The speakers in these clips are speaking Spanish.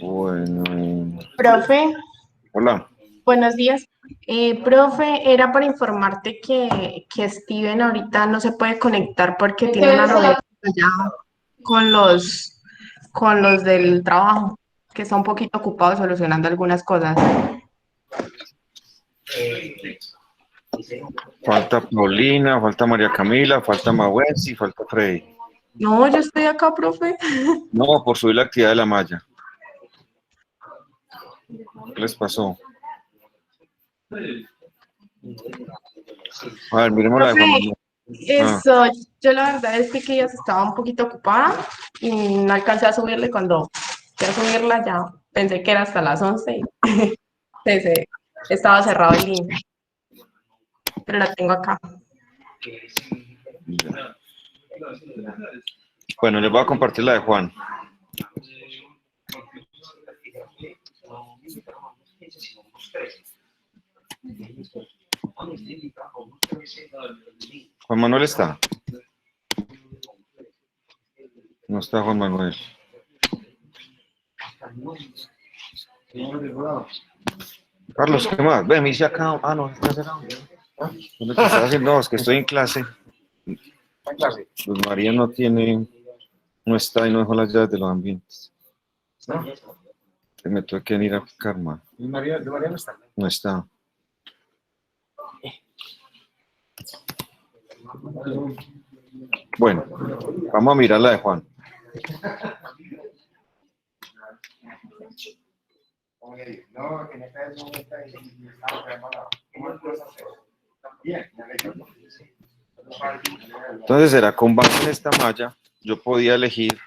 Bueno, Profe, hola. buenos días. Profe, era para informarte que Steven ahorita no se puede conectar porque tiene una reunión allá con los del trabajo, que está un poquito ocupado solucionando algunas cosas. Falta Paulina, falta María Camila, falta Mawensi, falta Freddy. No, yo estoy acá, profe. No, por subir la actividad de la malla. ¿Qué les pasó? A ver, miremos la de Profe, Juan Manuel. Ah, eso, yo la verdad es que ella estaba un poquito ocupada y no alcancé a subirle cuando fui a subirla ya. Pensé que era hasta las 11 y pensé, estaba cerrado el link, pero la tengo acá. ya. Bueno, les voy a compartir la de Juan. Juan Manuel está. No está Juan Manuel. Carlos, ¿qué más? Ven, me dice acá. Ah, no, está cerrado. ¿Dónde te estás haciendo? No, es que estoy en clase. Pues María no tiene, no está y no dejó las llaves de los ambientes. Me tuve que ir a buscar, man. ¿Y María no está? No está. Bueno, vamos a mirar la de Juan. No, que en esta vez no está y estamos preparados. ¿Cómo lo puedes hacer? Bien, me alegro. Entonces era con base en esta malla, yo podía elegir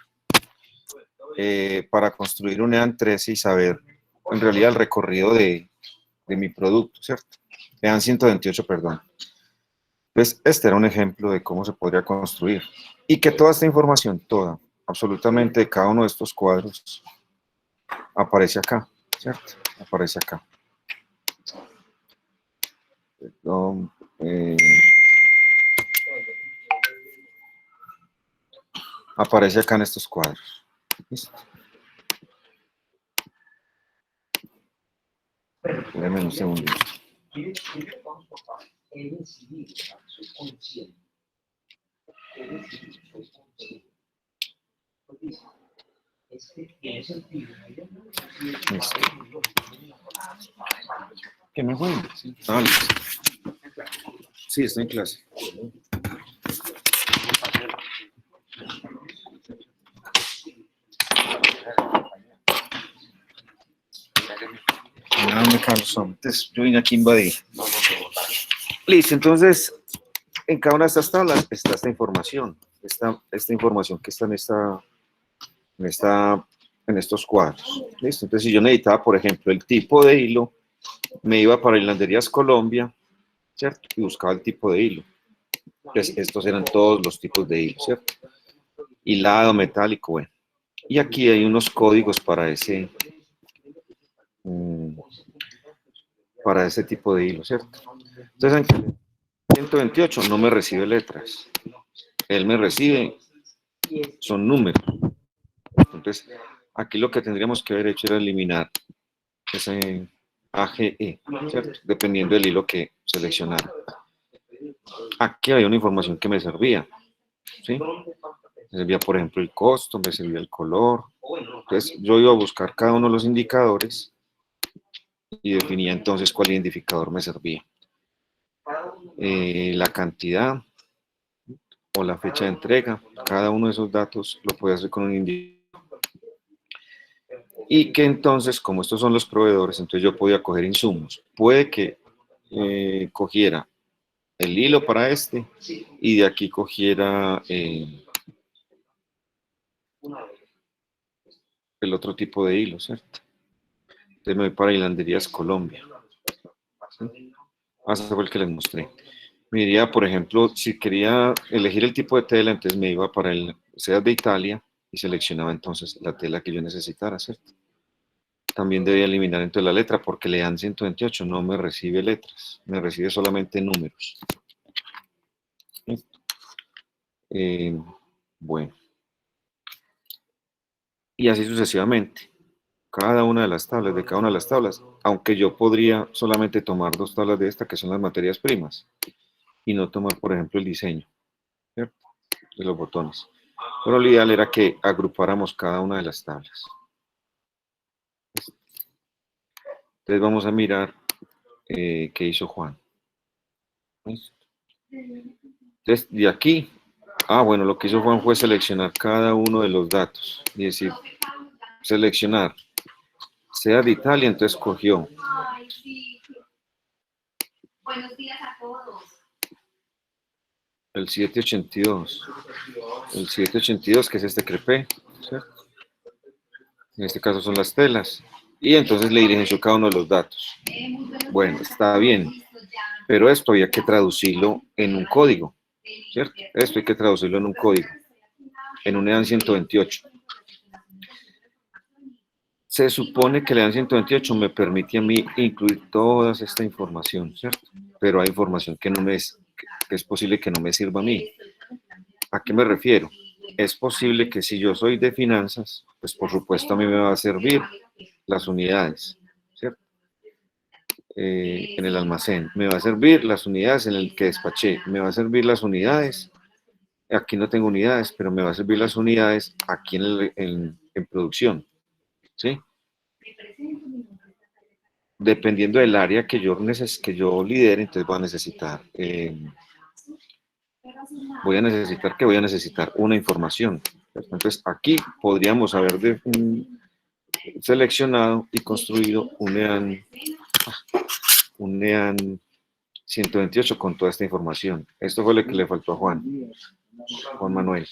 para construir un EAN 13 y saber en realidad el recorrido de mi producto, ¿cierto? EAN 128, perdón. Entonces, este era un ejemplo de cómo se podría construir. Y que toda esta información, toda, absolutamente de cada uno de estos cuadros, aparece acá, ¿cierto? Aparece acá. Perdón, aparece acá en estos cuadros. ¿Listo? Déjenme un segundo. Listo. ¿Qué me voy? Ah, listo. Sí, estoy en clase. Dame, Carlos, antes yo vine aquí a invadir. Listo, entonces, en cada una de estas tablas está esta información. Esta información que está en, esta, en estos cuadros. Listo, entonces si yo necesitaba, por ejemplo, el tipo de hilo, me iba para Hilanderías Colombia, ¿cierto? Y buscaba el tipo de hilo. Entonces, estos eran todos los tipos de hilo, ¿cierto? Hilado, metálico, bueno. Y aquí hay unos códigos para ese tipo de hilo, ¿cierto? Entonces, en 128 no me recibe letras. Él me recibe, son números. Entonces, aquí lo que tendríamos que haber hecho era eliminar ese AGE, ¿cierto? Dependiendo del hilo que seleccionara. Aquí había una información que me servía, ¿sí? Me servía, por ejemplo, el costo, me servía el color. Entonces, yo iba a buscar cada uno de los indicadores y definía entonces cuál identificador me servía. La cantidad o la fecha de entrega, cada uno de esos datos lo puede hacer con un indicador. Y que entonces, como estos son los proveedores, entonces yo podía coger insumos. Puede que cogiera el hilo para este y de aquí cogiera el otro tipo de hilo, ¿cierto? Entonces me voy para Hilanderías Colombia. ¿Sí? Ese fue el que les mostré. Me diría, por ejemplo, si quería elegir el tipo de tela, entonces me iba para el SEAT de Italia y seleccionaba entonces la tela que yo necesitara, ¿cierto? También debía eliminar entonces la letra porque le dan 128, no me recibe letras, me recibe solamente números. Bueno, y así sucesivamente. cada una de las tablas, de cada una de las tablas, aunque yo podría solamente tomar 2 tablas de esta, que son las materias primas, y no tomar, por ejemplo, el diseño, ¿cierto? De los botones. Pero lo ideal era que agrupáramos cada una de las tablas. Entonces vamos a mirar qué hizo Juan. Entonces, de aquí, bueno, lo que hizo Juan fue seleccionar cada uno de los datos, y decir, seleccionar, sea de Italia, entonces cogió. Ay, sí. Buenos días a todos. El 782. El 782, que es este crepé, ¿cierto? En este caso son las telas. Y entonces le dirigenció cada uno de los datos. Bueno, está bien. Pero esto había que traducirlo en un código, ¿cierto? Esto hay que traducirlo en un código, en un EAN 128. Se supone que el EAN 128 me permite a mí incluir toda esta información, ¿cierto? Pero hay información que es posible que no me sirva a mí. ¿A qué me refiero? Es posible que si yo soy de finanzas, pues por supuesto a mí me va a servir las unidades, ¿cierto? En el almacén. Me va a servir las unidades en el que despaché. Me va a servir las unidades. Aquí no tengo unidades, pero me va a servir las unidades aquí en producción, ¿sí? Dependiendo del área que yo lidere, entonces voy a necesitar una información, ¿cierto? Entonces aquí podríamos haber seleccionado y construido un EAN 128 con toda esta información. Esto fue lo que le faltó a Juan Manuel.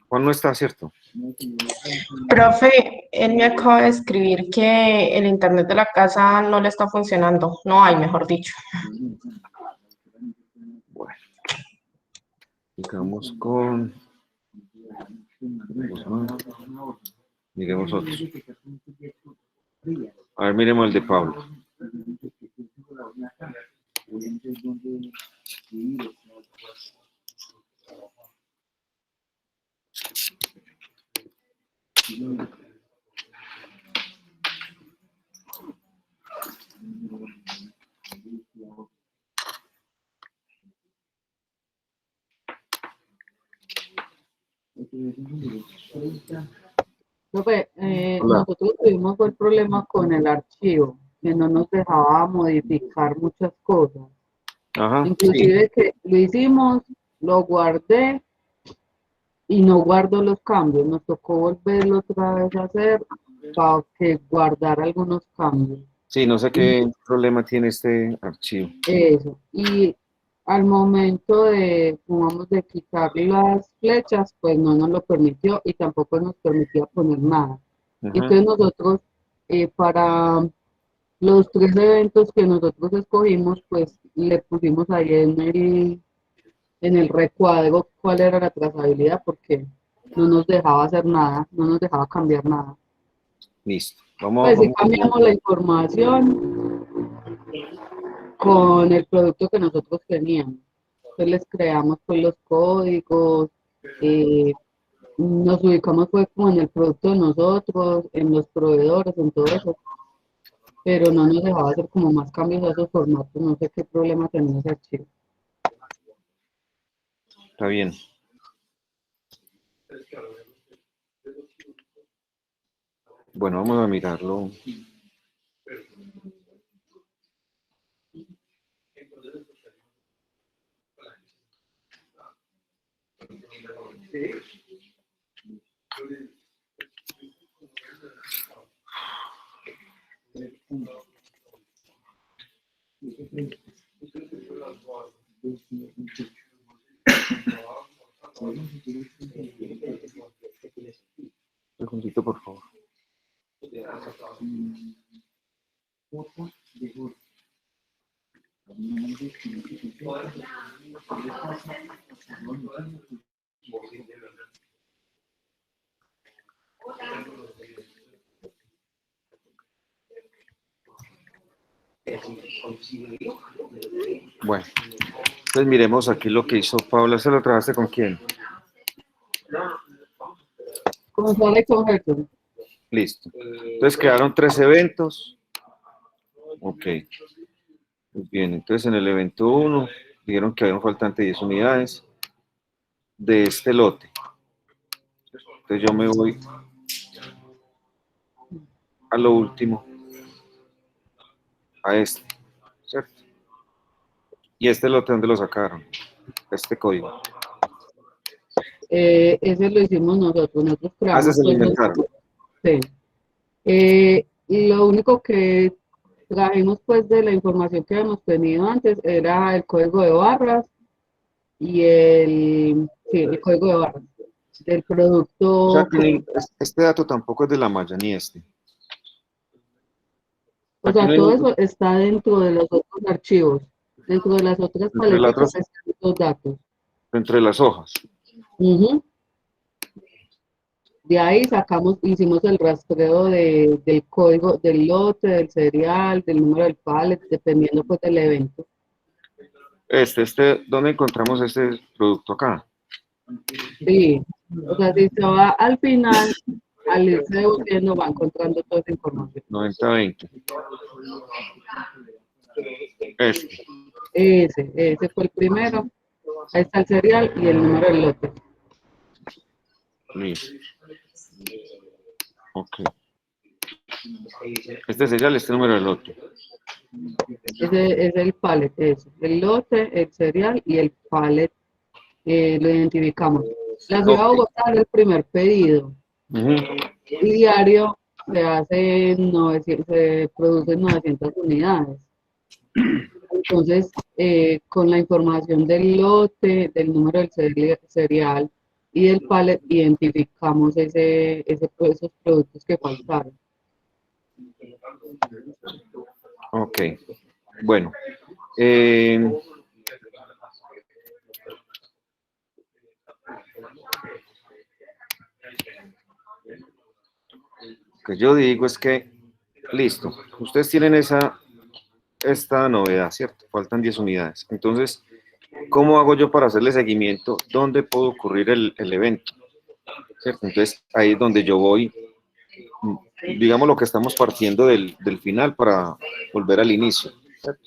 Juan no está, ¿cierto? Profe, él me acaba de escribir que el internet de la casa no le está funcionando. No hay, mejor dicho. Bueno. Sigamos con... Miremos otros. A ver, miremos el de Pablo. Profe, nosotros tuvimos el problema con el archivo, que no nos dejaba modificar muchas cosas. Ajá, Inclusive sí. que lo hicimos, lo guardé y no guardo los cambios. Nos tocó volverlo otra vez a hacer para que guardar algunos cambios. Sí, no sé qué problema tiene este archivo. Eso. Y al momento de quitar las flechas, pues no nos lo permitió y tampoco nos permitía poner nada. Ajá. Entonces nosotros, para los 3 eventos que nosotros escogimos, pues le pusimos ahí en el recuadro cuál era la trazabilidad, porque no nos dejaba hacer nada, no nos dejaba cambiar nada. Listo. Pues sí cambiamos la información con el producto que nosotros teníamos. Entonces les creamos pues los códigos, nos ubicamos pues como en el producto de nosotros, en los proveedores, en todo eso. Pero no nos dejaba hacer como más cambios a esos formatos, no sé qué problema tenía ese archivo. Está bien. Bueno, vamos a mirarlo. Un segundito, por favor. Bueno, entonces miremos aquí lo que hizo Paula. ¿Se lo trabajaste con quién? Con Con Sara y con Gerson. Listo. Entonces quedaron 3 eventos. Ok. Pues bien, entonces en el evento 1 dijeron que había un faltante de 10 unidades de este lote. Entonces yo me voy a lo último, a este, ¿cierto? ¿Y este lote dónde lo sacaron? Este código. Ese lo hicimos nosotros Ah, ese creamos se lo pues, inventaron. sí. Lo único que trajimos pues de la información que habíamos tenido antes era el código de barras y el código de barras del O sea, producto. este dato tampoco es de la malla, ni este. O Aquí sea, no hay todo ningún- eso está dentro de los otros archivos, dentro de las otras entre las paleticas otras, están los datos. entre las hojas. Ujú. De ahí hicimos el rastreo del código del lote, del serial, del número del pallet, dependiendo pues del evento. ¿Dónde encontramos este producto acá? Sí, o sea, si se va al final, al irse devolviendo, va encontrando toda esa información. 90-20. Este. Ese fue el primero. Ahí está el serial y el número del lote. Listo. Ok. Este sería este número del lote. Ese es el pallet, eso. El lote, el serial y el pallet lo identificamos. La ciudad de Ok. Bogotá es el primer pedido. Ujú. Y diario se producen 900 unidades. Entonces, con la información del lote, del número del serial y del pallet, identificamos esos productos que faltaron. Ok. Bueno. eh, lo que yo digo es que, listo, ustedes tienen esta novedad, ¿cierto? Faltan 10 unidades. Entonces, ¿cómo hago yo para hacerle seguimiento? ¿Dónde puede ocurrir el evento? ¿Cierto? Entonces, ahí es donde yo voy, digamos lo que estamos partiendo del final para volver al inicio, ¿cierto?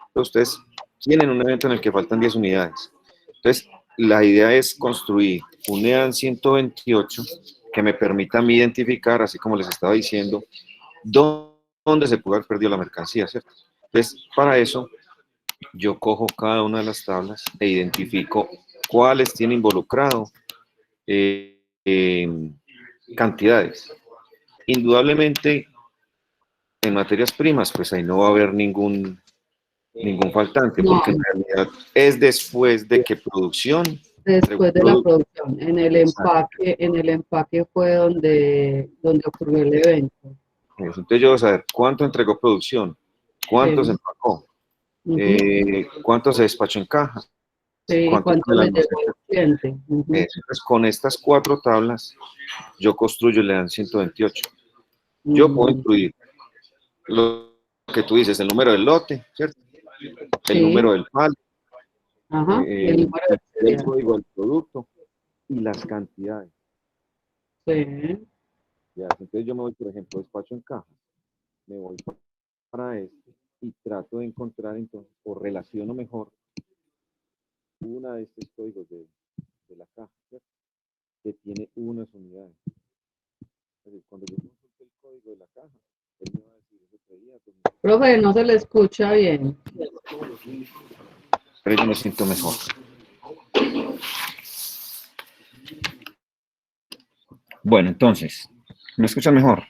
Entonces, ustedes tienen un evento en el que faltan 10 unidades. Entonces, la idea es construir un EAN 128 que me permita a mí identificar, así como les estaba diciendo, dónde se pudo haber perdido la mercancía, ¿cierto? Entonces, para eso, yo cojo cada una de las tablas e identifico cuáles tiene involucrado cantidades. Indudablemente, en materias primas, pues ahí no va a haber ningún faltante, No, porque en realidad es después de que producción. después de la producción, Exacto. en el empaque fue donde ocurrió el evento. Entonces yo voy a saber cuánto entregó producción, cuánto se Sí, empacó, ujú, cuánto se despachó en caja, sí, cuánto cuánto en el le almacén. llegó al cliente. Ujú, Entonces, con estas 4 tablas, yo construyo el EAN 128. Yo puedo ujú, incluir lo que tú dices, el número del lote, ¿cierto? El sí, número del palo, ajá, el número del el serial. código del producto y las cantidades. Sí, Ya, entonces yo me voy, por ejemplo, despacho en caja, me voy para este y trato de encontrar entonces, o relaciono mejor una de estos códigos de la caja, ¿cierto? Que tiene unas unidades. Entonces, cuando yo consulto el código de la caja, él me va a decir, eso traía 2000. profe, no se le escucha bien. Pero yo me siento mejor. Bueno, entonces, ¿me escuchan mejor?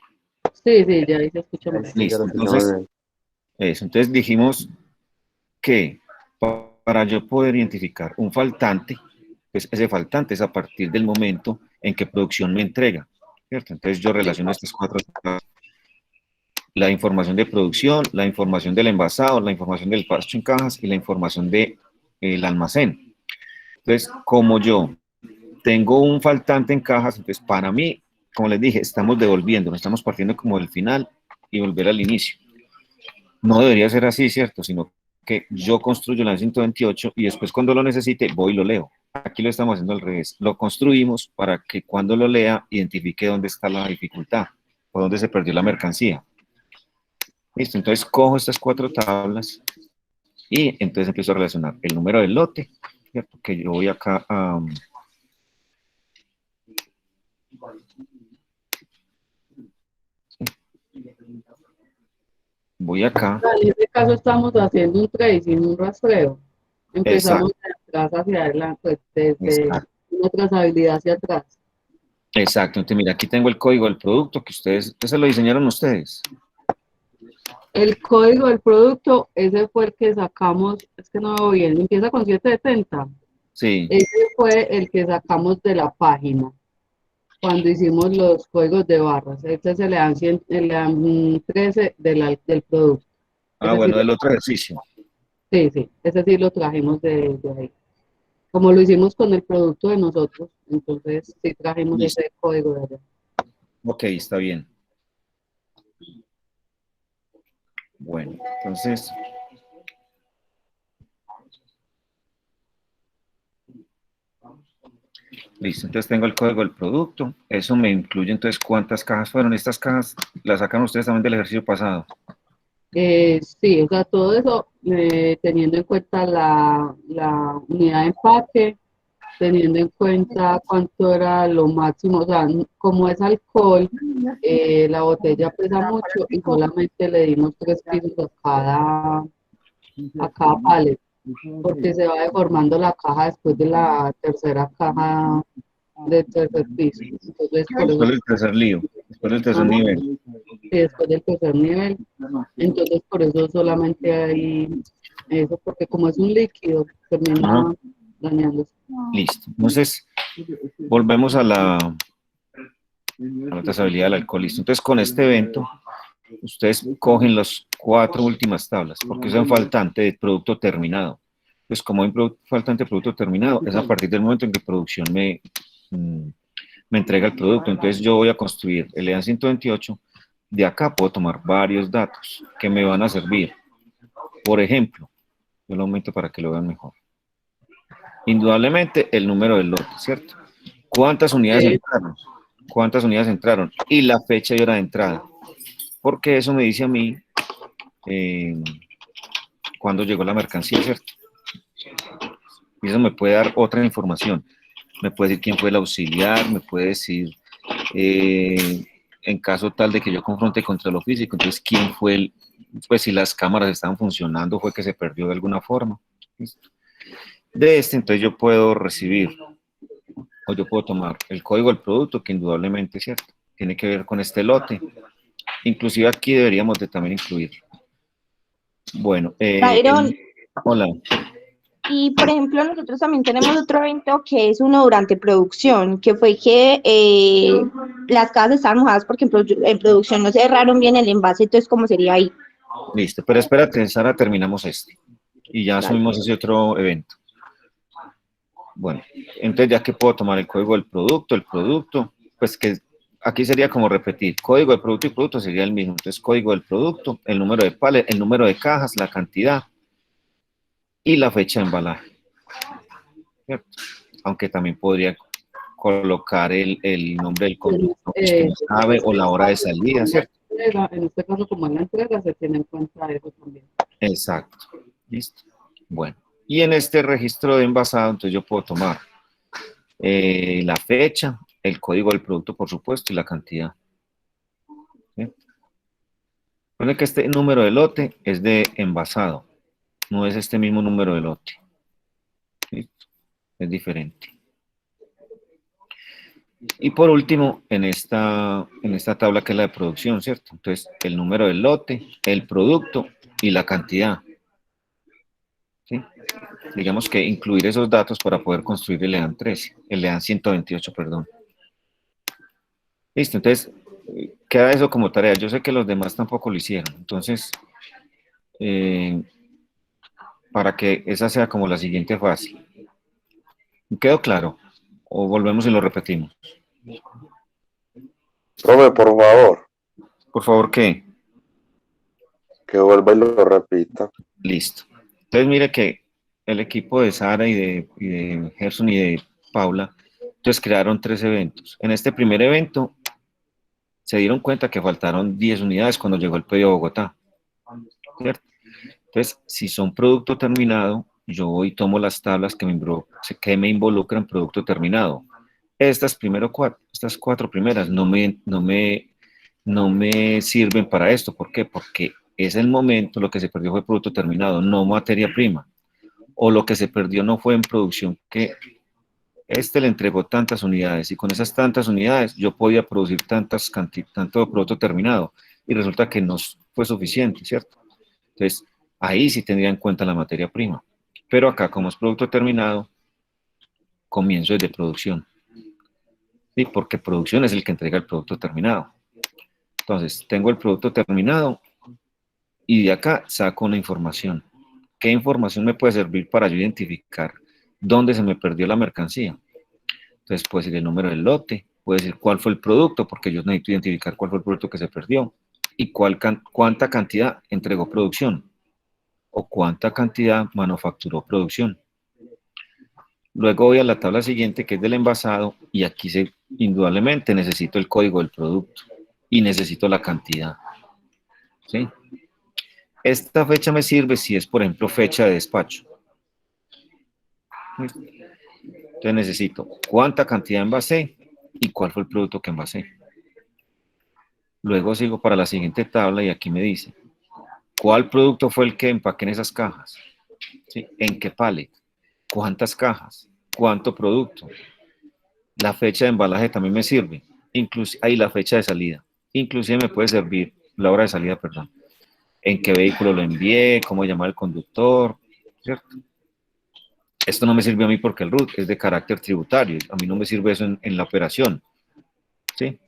Sí, ya ahí se escucha mejor. Listo, entonces, eso. Entonces dijimos que para yo poder identificar un faltante, pues ese faltante es a partir del momento en que producción me entrega, ¿cierto? Entonces yo relaciono estas 4 etapas: la información de producción, la información del envasado, la información del despacho en cajas y la información del almacén. Entonces, como yo tengo un faltante en cajas, entonces para mí, como les dije, estamos devolviendo, no estamos partiendo como del final y volver al inicio. No debería ser así, ¿cierto? Sino que yo construyo la 128 y después cuando lo necesite voy y lo leo. aquí lo estamos haciendo al revés. Lo construimos para que cuando lo lea identifique dónde está la dificultad o dónde se perdió la mercancía. Listo, entonces cojo estas 4 tablas y entonces empiezo a relacionar el número del lote, ¿cierto? Que yo voy acá a... voy acá, En este caso estamos haciendo un tracing, un rastreo. Empezamos exacto, de atrás hacia adelante, pues, desde exacto, una trazabilidad hacia atrás. exacto. Entonces, mira, aquí tengo el código del producto que ustedes, ese lo diseñaron ustedes. El código del producto, ese fue el que sacamos, es que no veo bien, empieza con 770. Sí, Ese fue el que sacamos de la página cuando hicimos los códigos de barras. Este se le dan, le dan 13 del producto. Ese sí, bueno, el otro ejercicio. sí, ese sí lo trajimos de ahí. Como lo hicimos con el producto de nosotros, entonces sí trajimos Listo. ese código de allá. Ok, está bien. Bueno, entonces, listo. Entonces tengo el código del producto. Eso me incluye entonces cuántas cajas fueron. Estas cajas las sacan ustedes también del ejercicio pasado. Sí, o sea, todo eso teniendo en cuenta la unidad de empaque, teniendo en cuenta cuánto era lo máximo, o sea, como es alcohol, la botella pesa mucho y solamente le dimos 3 pisos a cada pallet, porque se va deformando la caja después de la tercera caja del tercer piso. Entonces, por Después eso, del tercer lío, después del tercer ajá, nivel. sí, después del tercer nivel, entonces por eso solamente hay eso, porque como es un líquido, Ajá, termina dañándose. listo. Entonces, volvemos a la trazabilidad del alcohol. Listo. Entonces, con este evento, ustedes cogen las 4 últimas tablas, porque es un faltante de producto terminado. Pues como hay un faltante de producto terminado, es a partir del momento en que producción me entrega el producto. Entonces yo voy a construir el EAN 128. De acá puedo tomar varios datos que me van a servir. Por ejemplo, yo lo aumento para que lo vean mejor. Indudablemente el número del lote, ¿cierto? ¿Cuántas unidades entraron? ¿Cuántas unidades entraron? Y la fecha y hora de entrada. Porque eso me dice a mí cuándo llegó la mercancía, ¿cierto? Y eso me puede dar otra información. Me puede decir quién fue el auxiliar, me puede decir, en caso tal de que yo confronte contra lo físico, entonces quién fue el, pues si las cámaras estaban funcionando, fue que se perdió de alguna forma. ¿Listo? De este, entonces yo puedo recibir, o yo puedo tomar el código del producto, que indudablemente es cierto, tiene que ver con este lote. Inclusive aquí deberíamos de también incluirlo. Bueno, Byron, hola. y por ejemplo, nosotros también tenemos otro evento que es uno durante producción, que fue que las cajas estaban mojadas porque en producción no cerraron bien el envase, entonces, ¿cómo sería ahí? Listo, pero espérate, Sara, terminamos este. Y ya Dale. asumimos ese otro evento. Bueno, entonces ya que puedo tomar el código del producto, pues que aquí sería como repetir, código del producto y producto sería el mismo. Entonces, código del producto, el número de palets, el número de cajas, la cantidad y la fecha de embalaje. ¿Cierto? Aunque también podría colocar el nombre del conductor que no sabe o la hora de salida, ¿cierto? En este caso, como en la entrega, se tiene en cuenta eso también. Exacto. Listo. Bueno, y en este registro de envasado, entonces yo puedo tomar la fecha, el código del producto, por supuesto, y la cantidad. ¿Sí? Recuerden que este número de lote es de envasado, no es este mismo número de lote. ¿Sí? Es diferente. Y por último, en esta tabla que es la de producción, ¿cierto? Entonces, el número del lote, el producto y la cantidad. ¿Sí? Digamos que incluir esos datos para poder construir el EAN 13, el EAN 128, perdón. Listo, entonces, queda eso como tarea. Yo sé que los demás tampoco lo hicieron, entonces, para que esa sea como la siguiente fase. ¿Quedó claro? ¿O volvemos y lo repetimos? Profe, por favor, Por favor, ¿qué? que vuelva y lo repita. Listo. Entonces, mire que el equipo de Sara y de Gerson y de Paula, entonces crearon 3 eventos. En este primer evento se dieron cuenta que faltaron 10 unidades cuando llegó el pedido a Bogotá, ¿cierto? Entonces, si son producto terminado, yo voy y tomo las tablas que me involucran producto terminado. Estas 4 primeras no me sirven para esto. ¿Por qué? Porque es el momento, lo que se perdió fue producto terminado, no materia prima. O lo que se perdió no fue en producción, que le entregó tantas unidades y con esas tantas unidades yo podía producir tanto producto terminado y resulta que no fue suficiente, ¿cierto? Entonces, ahí sí tendría en cuenta la materia prima. Pero acá, como es producto terminado, comienzo desde producción. ¿Sí? Porque producción es el que entrega el producto terminado. Entonces, tengo el producto terminado y de acá saco una información. ¿Qué información me puede servir para yo identificar dónde se me perdió la mercancía? Entonces, puede ser el número del lote, puede ser cuál fue el producto, porque yo necesito identificar cuál fue el producto que se perdió y cuánta cantidad entregó producción o cuánta cantidad manufacturó producción. Luego voy a la tabla siguiente, que es del envasado, y aquí indudablemente necesito el código del producto y necesito la cantidad. ¿Sí? Esta fecha me sirve si es, por ejemplo, fecha de despacho. Entonces necesito cuánta cantidad envasé y cuál fue el producto que envasé. Luego sigo para la siguiente tabla y aquí me dice cuál producto fue el que empaqué en esas cajas. ¿Sí? ¿En qué pallet? ¿Cuántas cajas? ¿Cuánto producto? La fecha de embalaje también me sirve. Ahí la fecha de salida. Inclusive me puede servir la hora de salida, perdón. En qué vehículo lo envié, cómo llamar al conductor, ¿cierto? Esto no me sirve a mí porque el RUT es de carácter tributario. A mí no me sirve eso en la operación, ¿sí?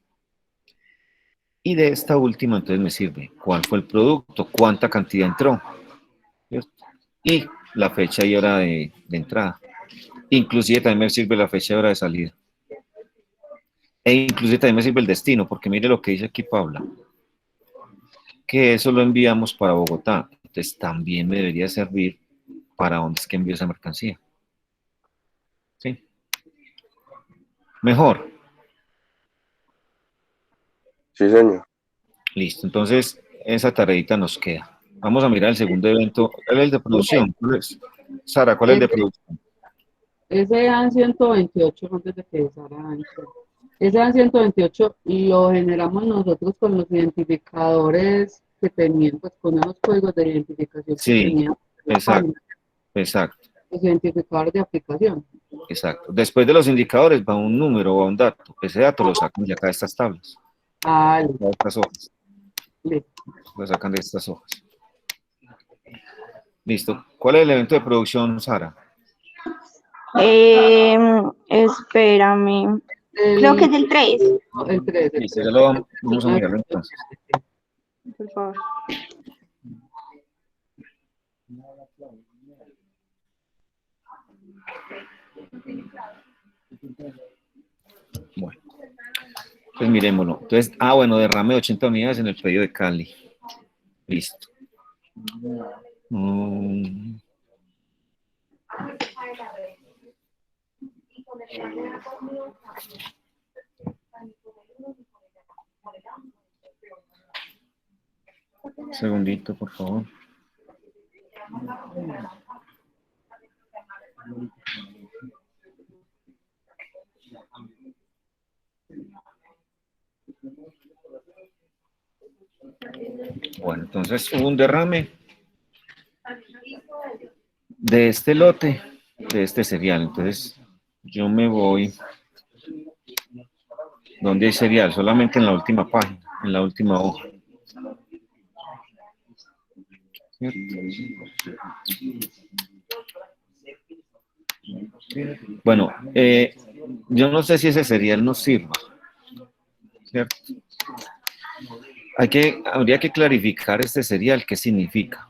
Y de esta última, entonces me sirve cuál fue el producto, cuánta cantidad entró, ¿cierto? Y la fecha y hora de entrada. Inclusive también me sirve la fecha y hora de salida. E inclusive también me sirve el destino, porque mire lo que dice aquí Paula, que eso lo enviamos para Bogotá. Entonces también me debería servir para dónde es que envío esa mercancía. ¿Sí? Mejor. Sí, señor. Listo, entonces esa tareita nos queda. Vamos a mirar el segundo evento. ¿Cuál es el de producción? ¿Cuál es? Sara, ¿cuál es el de producción? Ese AN 128, antes de que Sara entre. Ese AN 128 lo generamos nosotros con los identificadores que tenían, pues con esos códigos de identificación que Sí, tenían. exacto, exacto, Los identificadores de aplicación. exacto. Después de los indicadores va un número o un dato. Ese dato lo sacan de acá de estas tablas, Ah, de estas hojas. listo. Lo sacan de estas hojas. Listo. ¿Cuál es el evento de producción, Sara? Espérame. Creo que es el 3, El 3. Listo, ya lo vamos a mirar entonces. por favor. Bueno, pues miremoslo. Entonces, bueno, derrame de 80 unidades en el pedido de Cali. Listo. Un segundito, por favor. Bueno, entonces hubo un derrame de este lote, de este cereal. Entonces yo me voy donde hay cereal, solamente en la última página, en la última hoja. ¿Cierto? Bueno, yo no sé si ese cereal nos sirva, ¿cierto? Habría que clarificar este cereal, ¿qué significa?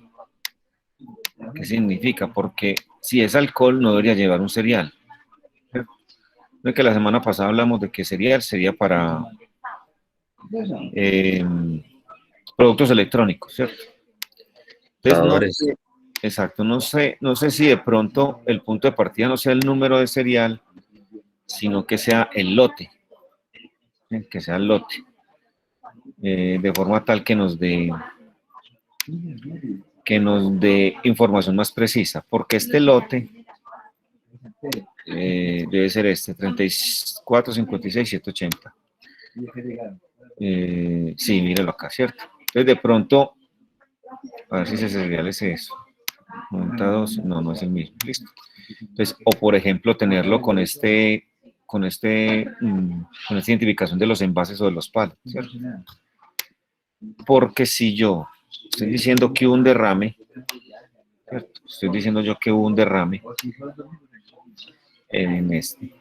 ¿Qué significa? Porque si es alcohol, no debería llevar un cereal. ¿Cierto? No es que la semana pasada hablamos de que cereal sería para productos electrónicos, ¿cierto? Entonces, exacto, no sé si de pronto el punto de partida no sea el número de serial, sino que sea el lote, ¿sí? Que sea el lote, de forma tal que nos dé información más precisa, porque este lote debe ser este, 34, 56, 780. Sí, míralo acá, ¿cierto? Entonces, de pronto, a ver si ese serial es eso. 92, no es el mismo, listo. Entonces, o por ejemplo, tenerlo con con esta identificación de los envases o de los palos, ¿cierto? Porque si yo estoy diciendo que hubo un derrame, ¿cierto? Estoy diciendo yo que hubo un derrame en este.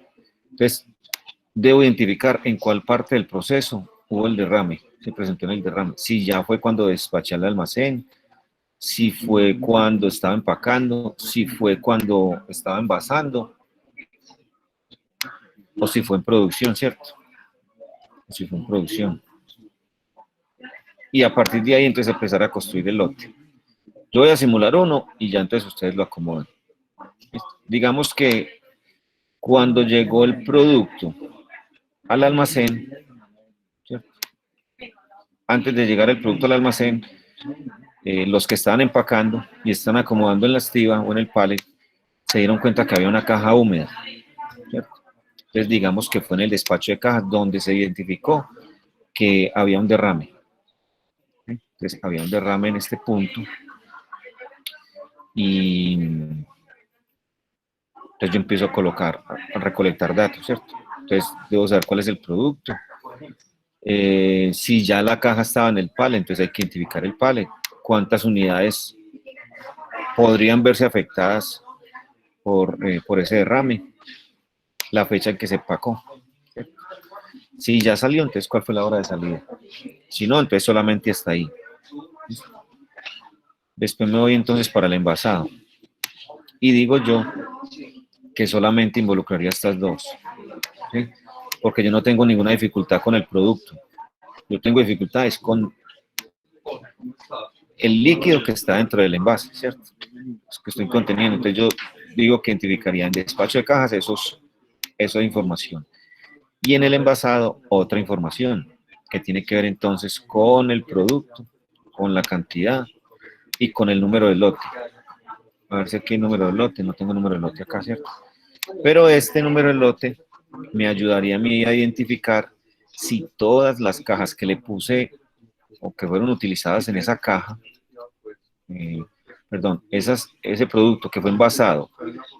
Entonces, debo identificar en cuál parte del proceso hubo el derrame, se presentó en el derrame. Si ya fue cuando despaché al almacén, si fue cuando estaba empacando, si fue cuando estaba envasando, o si fue en producción, ¿cierto? O si fue en producción. Y a partir de ahí, entonces, empezar a construir el lote. Yo voy a simular uno y ya entonces ustedes lo acomodan. Digamos que cuando llegó el producto al almacén, ¿cierto? Antes de llegar el producto al almacén, los que estaban empacando y están acomodando en la estiba o en el pallet, se dieron cuenta que había una caja húmeda, ¿cierto? Entonces digamos que fue en el despacho de cajas donde se identificó que había un derrame. ¿Sí? Entonces había un derrame en este punto y entonces yo empiezo a colocar, a recolectar datos, ¿cierto? Entonces debo saber cuál es el producto. Si ya la caja estaba en el pallet, entonces hay que identificar el pallet. ¿Cuántas unidades podrían verse afectadas por ese derrame? La fecha en que se empacó. Si ya salió, entonces ¿cuál fue la hora de salida? Si no, entonces solamente hasta ahí. Después me voy entonces para el envasado. Y digo yo que solamente involucraría estas dos, ¿sí? Porque yo no tengo ninguna dificultad con el producto. Yo tengo dificultades con el líquido que está dentro del envase, ¿cierto? Es que estoy conteniendo. Entonces yo digo que identificaría en despacho de cajas esa información. Y en el envasado, otra información que tiene que ver entonces con el producto, con la cantidad y con el número del lote. A ver si aquí hay número de lote, no tengo número de lote acá, ¿cierto? Pero este número de lote me ayudaría a mí a identificar si todas las cajas que le puse o que fueron utilizadas en esa caja, ese producto que fue envasado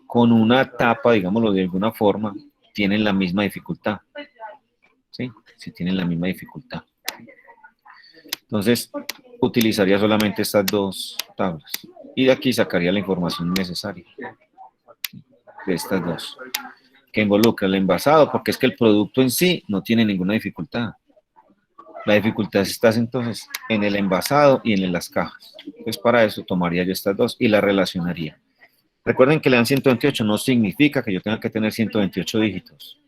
con una tapa, digámoslo de alguna forma, tienen la misma dificultad. ¿Sí? Si tienen la misma dificultad. Entonces, utilizaría solamente estas dos tablas. Y de aquí sacaría la información necesaria de estas dos, que involucra el envasado, porque es que el producto en sí no tiene ninguna dificultad. La dificultad está entonces en el envasado y en las cajas. Entonces, para eso tomaría yo estas dos y las relacionaría. Recuerden que le dan 128 no significa que yo tenga que tener 128 dígitos,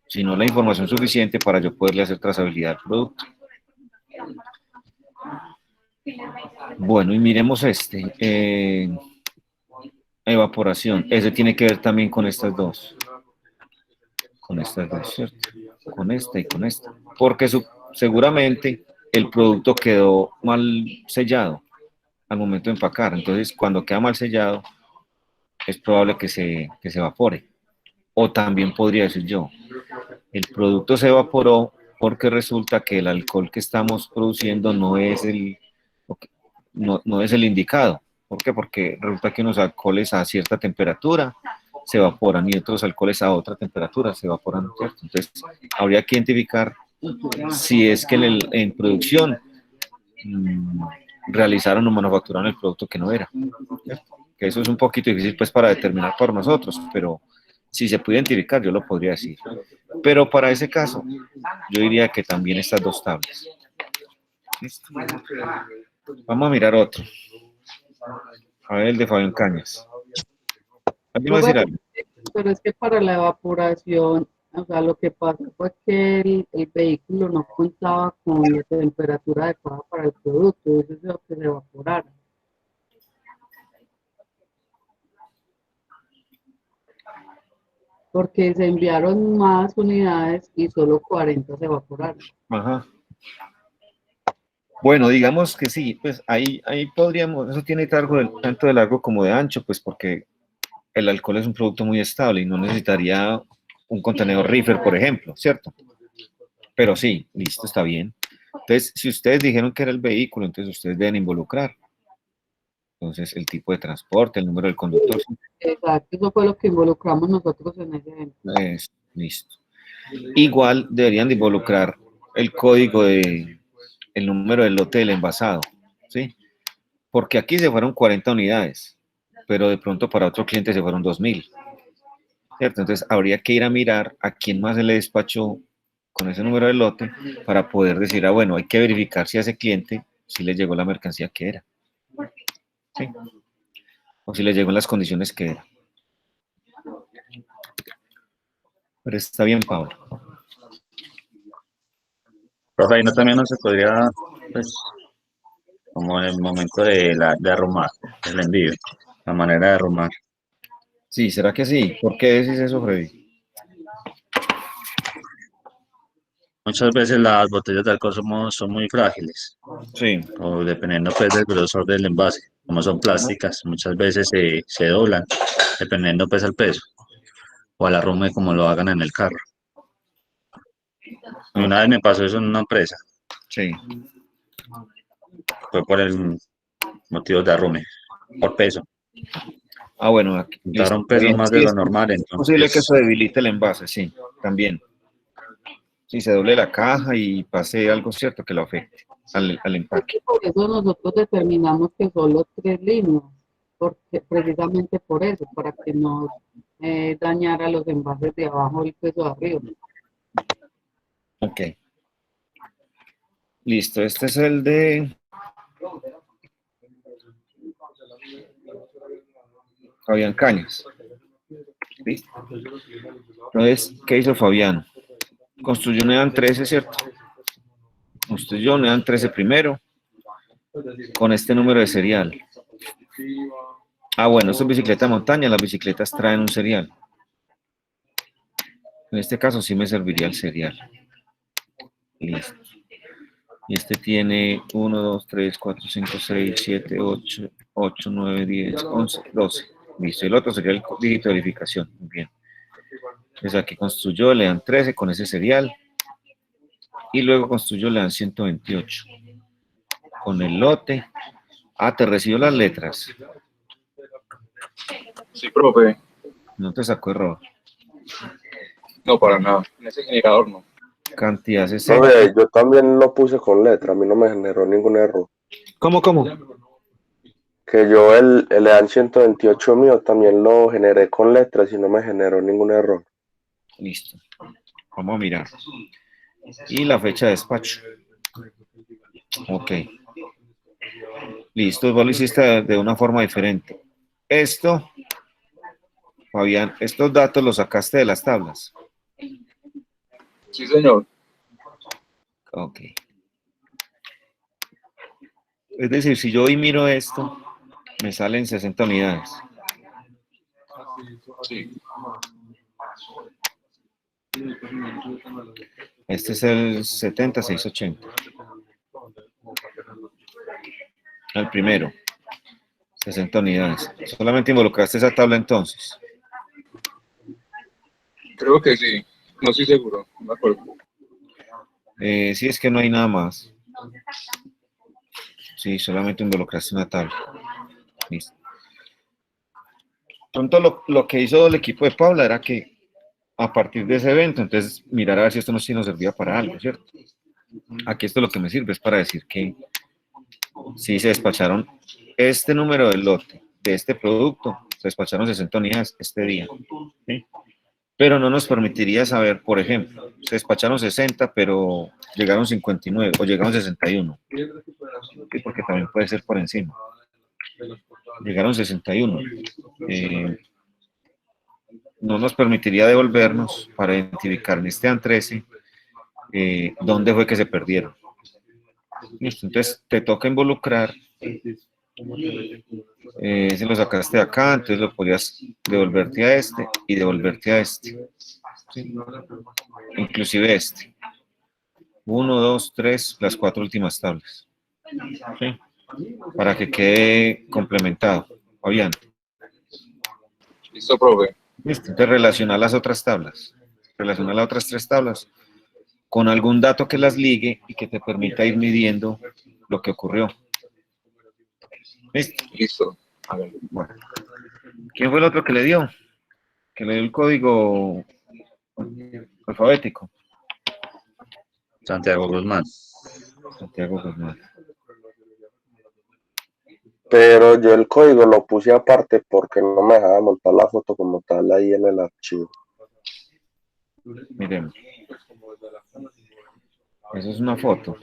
sino la información suficiente para yo poderle hacer trazabilidad al producto. Bueno, y miremos evaporación. Ese tiene que ver también con estas dos. Con estas dos, ¿cierto? Con esta y con esta. Porque seguramente el producto quedó mal sellado al momento de empacar. Entonces, cuando queda mal sellado, es probable que se evapore. O también podría decir yo, el producto se evaporó porque resulta que el alcohol que estamos produciendo no es el indicado. ¿Por qué? Porque resulta que unos alcoholes a cierta temperatura se evaporan y otros alcoholes a otra temperatura se evaporan, ¿cierto? Entonces, habría que identificar si es que en producción realizaron o manufacturaron el producto que no era, ¿cierto? Que eso es un poquito difícil pues para determinar por nosotros, pero si se puede identificar yo lo podría decir. Pero para ese caso, yo diría que también estas dos tablas. ¿Listo? Vamos a mirar otro. A ver el de Fabián Cañas. ¿Alguien va a decir algo? Pero es que para la evaporación, o sea, lo que pasa fue que el vehículo no contaba con la temperatura adecuada para el producto, y eso es lo que se evaporara. porque se enviaron más unidades y solo 40 se evaporaron. Ajá. Bueno, digamos que sí, pues ahí podríamos, eso tiene tanto de largo como de ancho, pues porque el alcohol es un producto muy estable y no necesitaría un contenedor reefer, por ejemplo, ¿cierto? Pero sí, listo, está bien. Entonces, si ustedes dijeron que era el vehículo, entonces ustedes deben involucrar. Entonces, el tipo de transporte, el número del conductor, Exacto, eso fue lo que involucramos nosotros en ese evento. es listo. Igual deberían de involucrar el código el número del lote del envasado, ¿sí? Porque aquí se fueron 40 unidades, pero de pronto para otro cliente se fueron 2000, ¿cierto? Entonces habría que ir a mirar a quién más se le despachó con ese número de lote para poder decir, bueno, hay que verificar si a ese cliente si le llegó la mercancía que era, ¿sí? O si le llegó en las condiciones que era. Pero está bien, Pablo. Profe, ahí no también no se podría, pues, como en el momento de arrumar, el envío, la manera de arrumar. Sí, ¿será que sí? ¿Por qué decís eso, Freddy? Muchas veces las botellas de alcohol son muy frágiles, Sí. o dependiendo pues del grosor del envase, como son plásticas, muchas veces se doblan, dependiendo pues al peso, o al arrume como lo hagan en el carro. Y una vez me pasó eso en una empresa, Sí. fue por el motivo de arrume, por peso. Ah, bueno, aquí, listo, Juntaron está peso bien. más Sí, de lo es normal, posible que eso entonces, debilite el envase, sí, también. Si se doble la caja y pase algo cierto que lo afecte al Es empaque. que por eso nosotros determinamos que solo 3 líneas, porque precisamente por eso, para que no dañara los envases de abajo y el peso de arriba. Ok. Listo, este es el de Fabián Cañas. ¿Listo? Entonces, ¿qué hizo Fabián? Construyó un EDAN 13, ¿cierto? Construyó un EDAN 13 primero, con este número de serial. Ah, bueno, esto es bicicleta de montaña, las bicicletas traen un serial. En este caso sí me serviría el serial. Listo. Y este tiene 1, 2, 3, 4, 5, 6, 7, 8, 9, 10, 11, 12. Listo. Y el otro sería el dígito de verificación. Muy bien. Entonces aquí construyó, le dan 13 con ese serial. Y luego construyó, le dan 128. Con el lote. Ah, te recibió las letras. Sí, profe. No te sacó error. No, para nada. En ese generador no. Cantidad 60. Profe, yo también lo puse con letra, a mí no me generó ningún error. ¿Cómo, cómo? Que yo el EAN 128 mío también lo generé con letras y no me generó ningún error. Listo. Vamos a mirar. Y la fecha de despacho. Ok. Listo, vos lo hiciste de una forma diferente. Esto, Fabián, estos datos los sacaste de las tablas. Sí, señor. Ok. Es decir, si yo hoy miro esto, me salen 60 unidades. Sí. Este es el 70680. El primero. 60 unidades. Solamente involucraste esa tabla entonces. Creo que sí. No estoy seguro. No me acuerdo. Sí, es que no hay nada más. Sí, solamente involucraste una tabla. Listo. Pronto lo que hizo el equipo de Paula era que a partir de ese evento, entonces mirar a ver si esto sí nos servía para algo, ¿cierto? Aquí esto lo que me sirve es para decir que si se despacharon este número del lote de este producto, se despacharon 60 unidades este día, ¿sí? Pero no nos permitiría saber, por ejemplo, se despacharon 60, pero llegaron 59 o llegaron 61, ¿sí? Porque también puede ser por encima. Llegaron 61. No nos permitiría devolvernos para identificar en este EAN 13 dónde fue que se perdieron. Listo, entonces te toca involucrar Se lo sacaste de acá, entonces lo podrías devolverte a este y devolverte a este. ¿Sí? Inclusive este. 1, 2, 3, las 4 últimas tablas. ¿Sí? Para que quede complementado. Fabián. Listo, profe. Listo. Entonces relaciona las otras tablas. Relaciona las otras 3 tablas con algún dato que las ligue y que te permita ir midiendo lo que ocurrió. ¿Listo? Listo. Hágale. Bueno. ¿Quién fue el otro que le dio? Que le dio el código alfabético. Santiago Guzmán. Santiago Guzmán. Pero yo el código lo puse aparte porque no me dejaba montar la foto como tal ahí en el archivo. Miremos. Eso es una foto.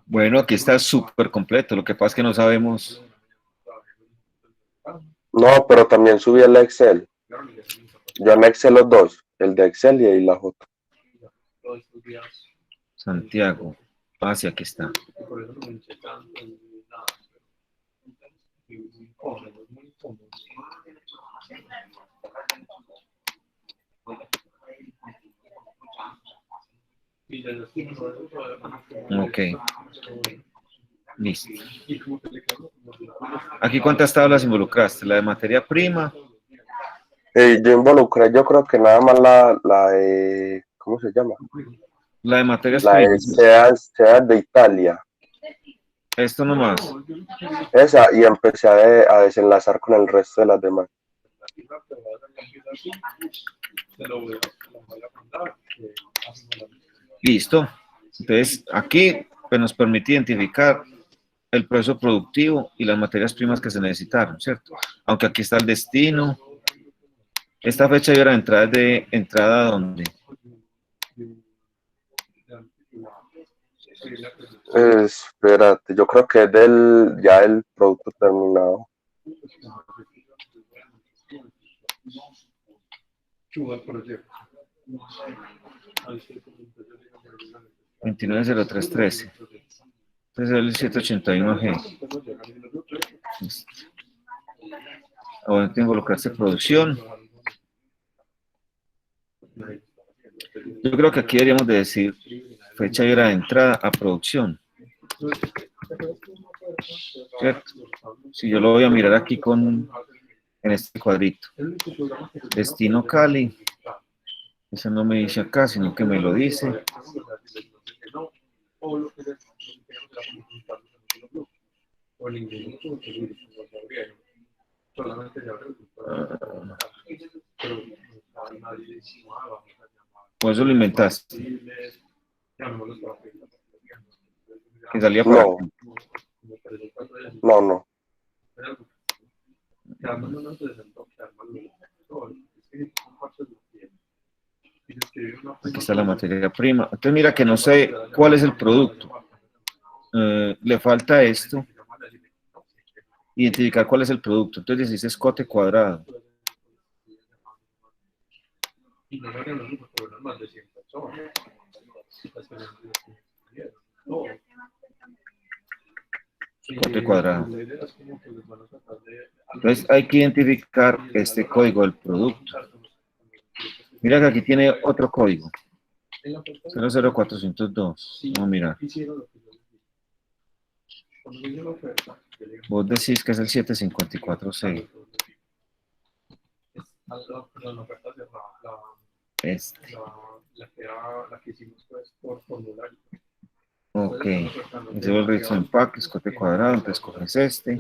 Bueno, aquí está súper completo. Lo que pasa es que no sabemos. No, pero también subí el Excel. Yo en Excel los dos, el de Excel y ahí la foto. Santiago. Ah, sí, aquí está. Ok. Listo. ¿Aquí cuántas tablas involucraste? La de materia prima. Yo involucré, yo creo que nada más la de, ¿cómo se llama? La de materias La de primas. SEAT de Italia. Esto nomás. Esa, y empecé a desenlazar con el resto de las demás. Listo. Entonces, aquí pues, nos permite identificar el proceso productivo y las materias primas que se necesitaron, ¿cierto? Aunque aquí está el destino. Esta fecha y hora de entrada es de entrada a dónde. Espérate, yo creo que es ya el producto terminado. 290313. Entonces es el 781G. Ahora tengo que involucrarse en producción. Yo creo que aquí deberíamos de decir fecha y hora de entrada a producción. ¿Cierto? Si yo lo voy a mirar aquí en este cuadrito. Destino Cali. Eso no me dice acá, sino que me lo dice. Por eso lo inventaste. Que salía por No. aquí. No. Aquí está la materia prima. Entonces mira que no sé cuál es el producto. Le falta esto. Identificar cuál es el producto. Entonces dice escote cuadrado. Escote cuadrado. Entonces hay que identificar este código del producto. Mira que aquí tiene otro código. 00402. Vamos a mirar. Vos decís que es el 7546. Este. Ok. Ese es el Ritz Empaque, escote cuadrado, entonces coges este.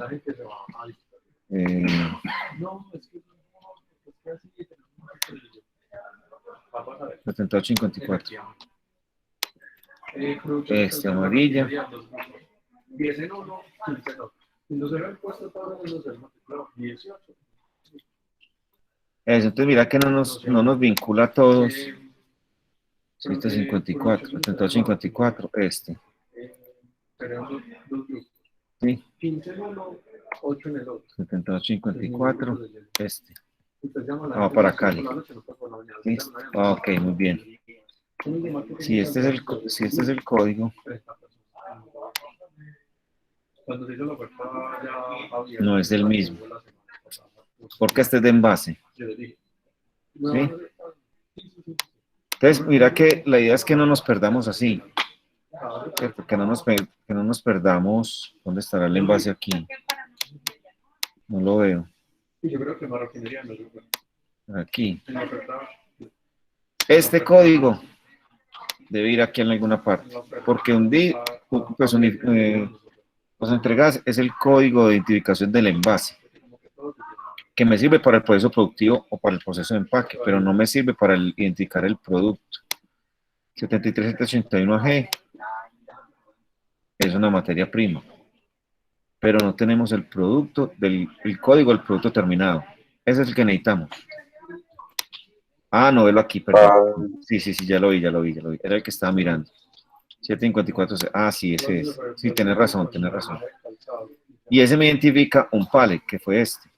7854. Este amarilla. Eso, entonces mira que no nos vincula a todos. 154, 7854, este. Tenemos dos grupos. Sí, 15 en uno, 8 en el otro. 7854, este. Entonces llama a la Vamos gente para a las 5 Cali. por la noche, no por la mañana. Listo. Ok, muy bien. Si este es el código, Cuando se hizo la oferta ya había... no es el mismo. Porque este es de envase. Yo le dije, ¿Sí? Entonces, mira que la idea es que no nos perdamos así. ¿Cierto? Que no nos perdamos. ¿Dónde estará el envase aquí? No lo veo. y yo creo que marroquinería no es Aquí. en la oferta. Este código debe ir aquí en alguna parte. Porque pues entregas es el código de identificación del envase, que me sirve para el proceso productivo o para el proceso de empaque, pero no me sirve para identificar el producto. 73781G es una materia prima, pero no tenemos el producto, el código del producto terminado. Ese es el que necesitamos. Ah, no, velo aquí, perdón. Sí, ya lo vi. Era el que estaba mirando. 754, sí, ese es. Sí, tenés razón. Y ese me identifica un pallet, que fue este.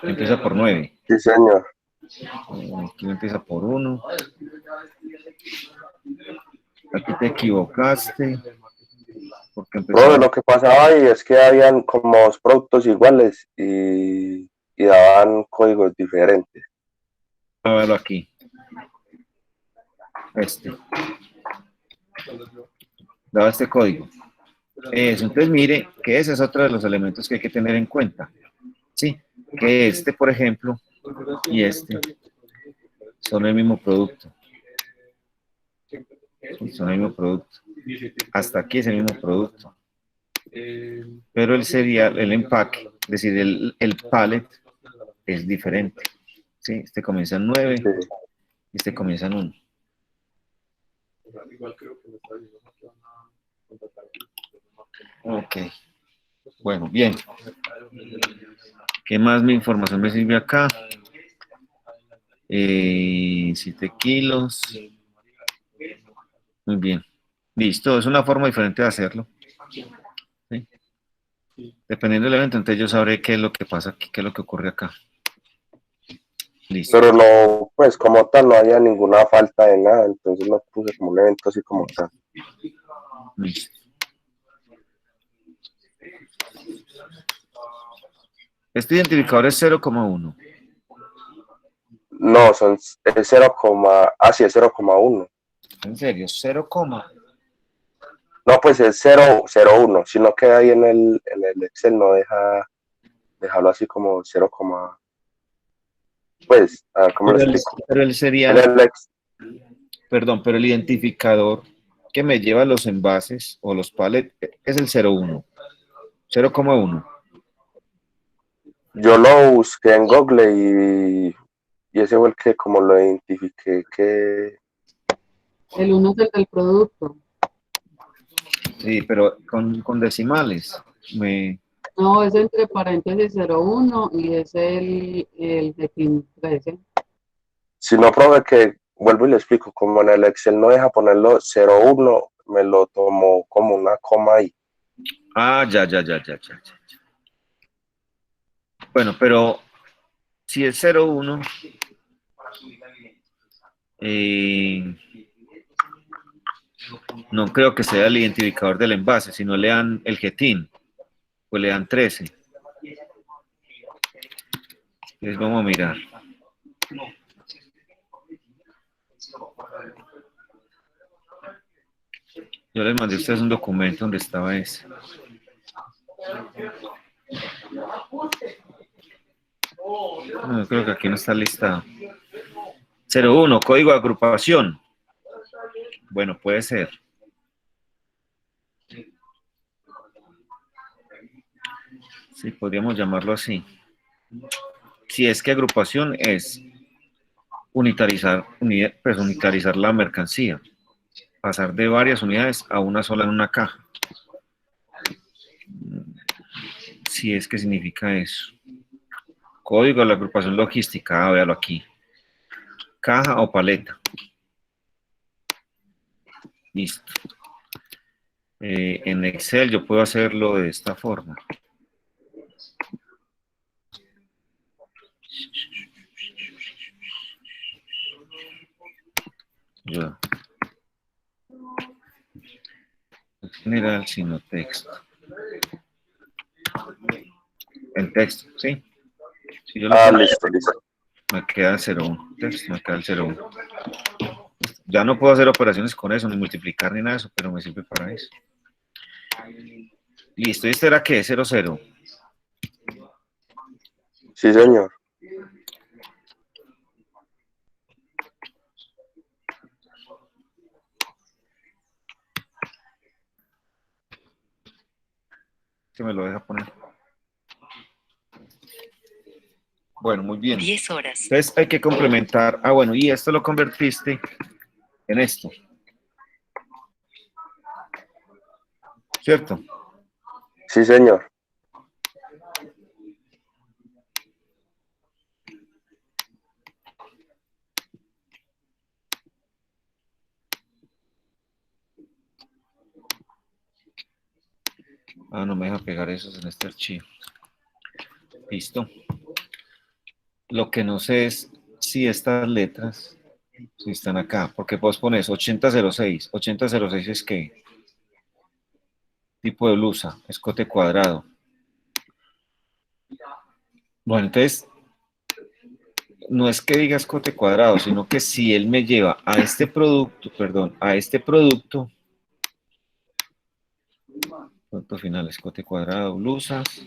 Empieza por 9. Sí, señor. Aquí empieza por 1. Aquí te equivocaste. Porque Profe, lo que pasaba ahí es que habían como dos productos iguales y daban códigos diferentes. A verlo aquí. Daba este código. Eso, entonces mire que ese es otro de los elementos que hay que tener en cuenta. Sí, que este, por ejemplo, y este son el mismo producto. Sí, son el mismo producto. Hasta aquí es el mismo producto. Pero el cereal, el empaque, es decir, el pallet es diferente. Sí, este comienza en 9 y este comienza en 1. Ok. Bueno, bien. ¿Qué más mi información me sirve acá? 7 kilos. Muy bien. Listo, es una forma diferente de hacerlo. ¿Sí? Dependiendo del evento, entonces yo sabré qué es lo que pasa aquí, qué es lo que ocurre acá. Listo. Pero no, pues como tal, no había ninguna falta de nada, entonces no puse como un evento así como tal. Listo. Este identificador es 0,1. No, es 0, sí, es 0,1. ¿En serio? 0, No, pues es 0,01, si no queda ahí en el Excel, no dejarlo así como 0, pues, a ver cómo lo explico. Pero el serial, perdón, pero el identificador que me lleva los envases o los pallets es el 0,1. 0,1. Yo lo busqué en Google y ese fue el que como lo identifiqué que... El 1 es el del producto. Sí, pero con decimales. No, es entre paréntesis 01 y es el de 13. Si no, profe, que vuelvo y le explico, como en el Excel no deja ponerlo 0,1, me lo tomó como una coma ahí. Ah, ya. Bueno, pero si es 0,1, no creo que sea el identificador del envase, sino le dan el GTIN, pues le dan 13. Entonces vamos a mirar. Yo les mandé a ustedes un documento donde estaba ese. No, creo que aquí no está listado. 01, código de agrupación. Bueno, puede ser. Sí, podríamos llamarlo así. Si es que agrupación es unitarizar la mercancía. Pasar de varias unidades a una sola en una caja. Si es que significa eso. Código de la agrupación logística, véalo aquí. Caja o paleta. Listo. En Excel yo puedo hacerlo de esta forma. Yo. En general, sino texto. El texto, ¿sí? Si yo lo pongo, Listo. me queda el 0,1. Texto, me queda el 0,1. Ya no puedo hacer operaciones con eso, ni multiplicar ni nada de eso, pero me sirve para eso. Listo, ¿y este era qué? 0,0. Sí, señor. Que me lo deja poner. Bueno, muy bien. 10 horas. Entonces hay que complementar. Ah, bueno, y esto lo convertiste en esto. ¿Cierto? Sí, señor. Ah, no me deja pegar esos en este archivo. Listo. Lo que no sé es si estas letras si están acá, porque vos pones 8006. 8006 es ¿qué? Tipo de blusa, escote cuadrado. Bueno, entonces, no es que diga escote cuadrado, sino que si él me lleva a este producto, perdón, a este producto final, escote cuadrado, blusas,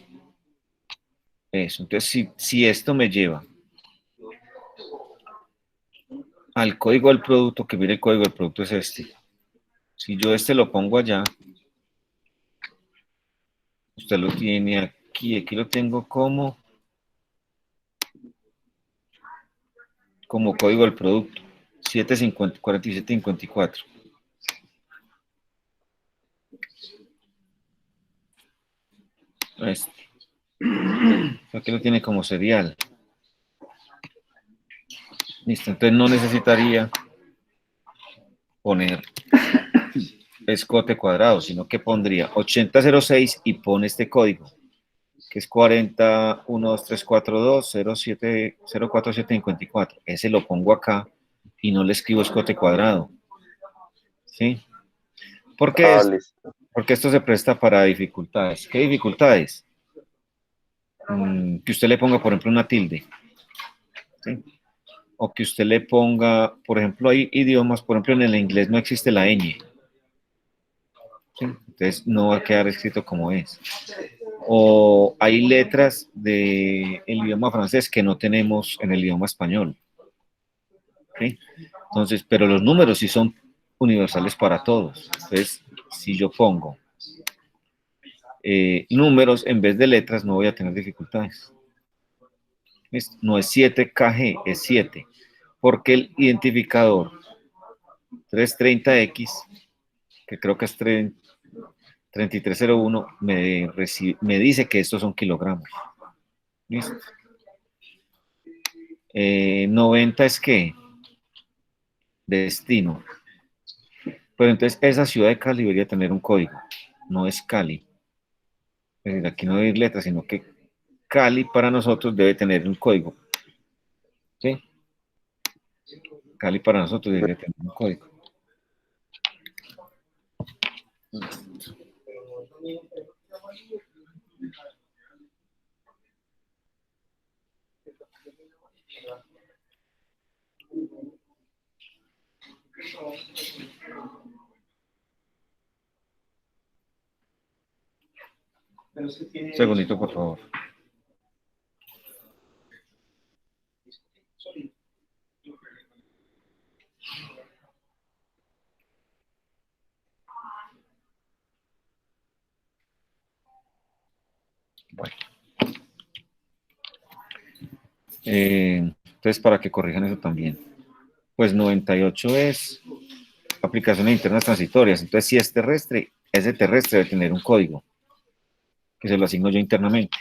eso. Entonces, si esto me lleva al código del producto, que mire el código del producto es este. Si yo este lo pongo allá, usted lo tiene aquí lo tengo como código del producto, 4754. Este. Aquí lo tiene como serial. Listo, entonces no necesitaría poner escote cuadrado, sino que pondría 8006 y pone este código, que es 40-12342-04754. Ese lo pongo acá y no le escribo escote cuadrado. ¿Sí? ¿Por qué? Listo. Porque esto se presta para dificultades. ¿Qué dificultades? Que usted le ponga, por ejemplo, una tilde. ¿Sí? O que usted le ponga, por ejemplo, hay idiomas, por ejemplo, en el inglés no existe la ñ. ¿Sí? Entonces no va a quedar escrito como es. O hay letras del idioma francés que no tenemos en el idioma español. ¿Sí? Entonces, pero los números sí son universales para todos. Entonces, si yo pongo números en vez de letras, no voy a tener dificultades. ¿Listo? No es 7KG, es 7. Porque el identificador 330X, que creo que es 3301, me dice que estos son kilogramos. ¿Listo? 90 es ¿qué? Destino. Pero entonces esa ciudad de Cali debería tener un código, no es Cali. Es decir, aquí no debe ir letras, sino que Cali para nosotros debe tener un código. ¿Sí? Cali para nosotros debe tener un código. Segundito, por favor. Bueno. Entonces, para que corrijan eso también. Pues 98 es aplicaciones internas transitorias. Entonces, si es terrestre, ese terrestre debe tener un código que se lo asigno yo internamente.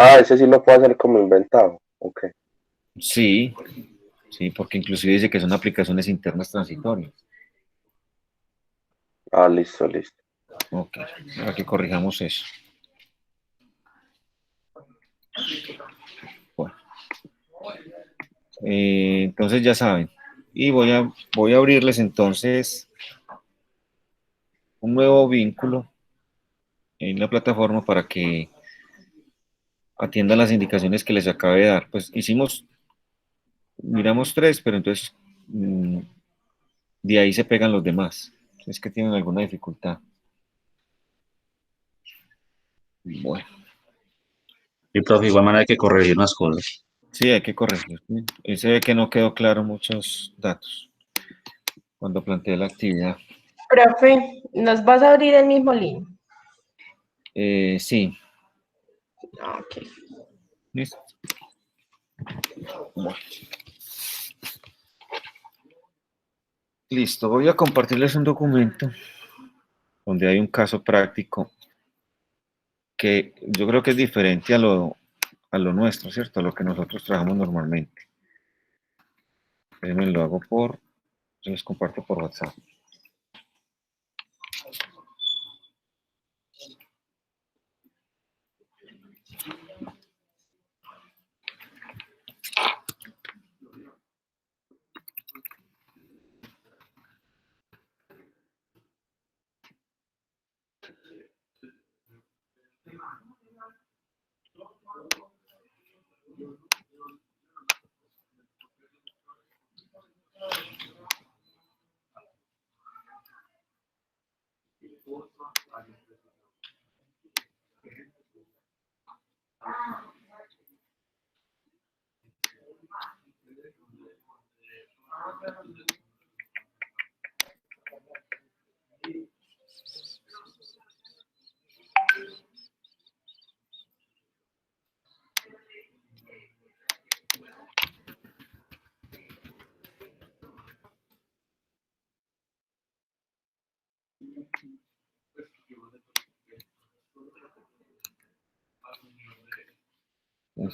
Ah, ese sí lo puedo hacer como inventado. Ok. Sí, sí, porque inclusive dice que son aplicaciones internas transitorias. Ah, listo, listo. Ok, para que corrijamos eso. Bueno, entonces ya saben. Y voy a abrirles entonces un nuevo vínculo en la plataforma para que atiendan las indicaciones que les acabé de dar. Pues miramos tres, pero entonces de ahí se pegan los demás. Es que tienen alguna dificultad. Bueno, Y profe, igual manera hay que corregir unas cosas. sí, hay que corregir. Se ve que no quedó claro muchos datos cuando planteé la actividad. Profe, ¿nos vas a abrir el mismo link? Sí, Ok. listo. Bueno, listo, voy a compartirles un documento donde hay un caso práctico que yo creo que es diferente a lo nuestro, ¿cierto? A lo que nosotros trabajamos normalmente. Déjenme lo hago yo les comparto por WhatsApp.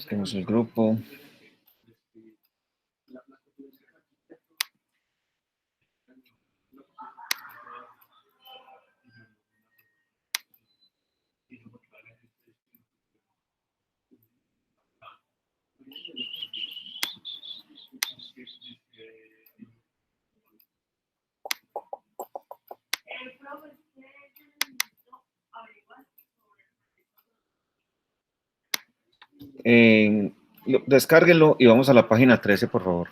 Tenemos el grupo. Descárguenlo y vamos a la página 13, por favor.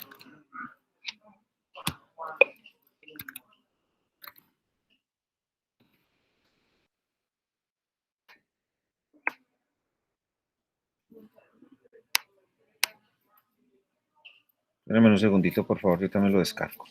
Espérenme un segundito, por favor, yo también lo descargo.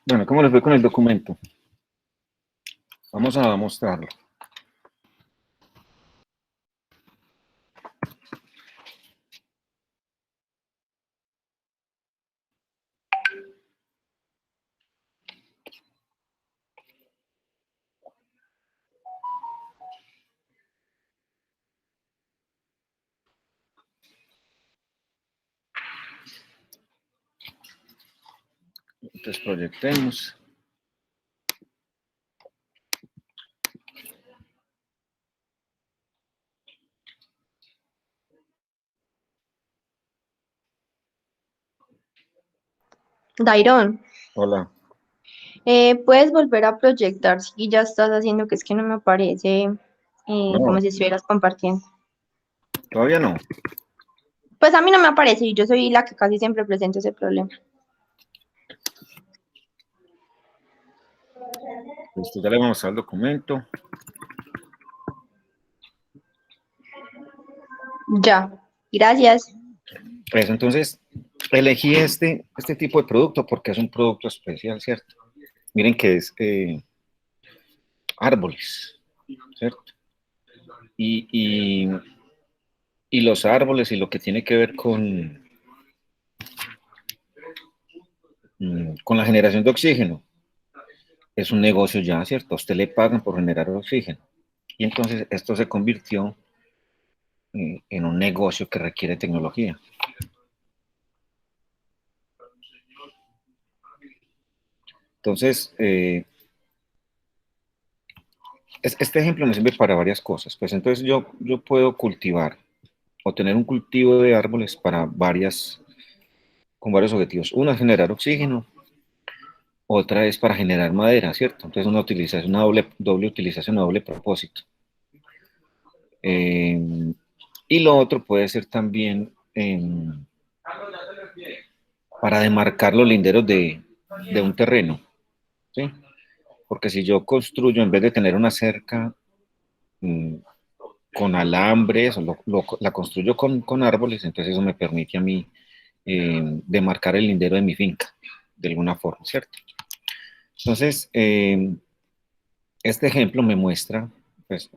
Bueno, ¿cómo les fue con el documento? Vamos a mostrarlo. Entonces proyectemos. Dairon, Hola. puedes volver a proyectar si ya estás haciendo, que es que no me aparece No, como si estuvieras compartiendo. todavía no. Pues a mí no me aparece y yo soy la que casi siempre presento ese problema. Listo, ya le vamos a mostrar el documento. Ya, gracias. Pues entonces, elegí este tipo de producto porque es un producto especial, ¿cierto? Miren que es árboles, ¿cierto? Y los árboles y lo que tiene que ver con la generación de oxígeno es un negocio ya, ¿cierto? A usted le pagan por generar oxígeno. Y entonces esto se convirtió en un negocio que requiere tecnología. Entonces, este ejemplo me sirve para varias cosas. Pues entonces yo puedo cultivar o tener un cultivo de árboles con varios objetivos. Una es generar oxígeno, otra es para generar madera, ¿cierto? Entonces es una doble utilización, doble propósito. Y lo otro puede ser también para demarcar los linderos de un terreno, ¿sí? Porque si yo construyo, en vez de tener una cerca con alambres, la construyo con árboles, entonces eso me permite a mí demarcar el lindero de mi finca, de alguna forma, ¿cierto? Entonces, este ejemplo me muestra, pues,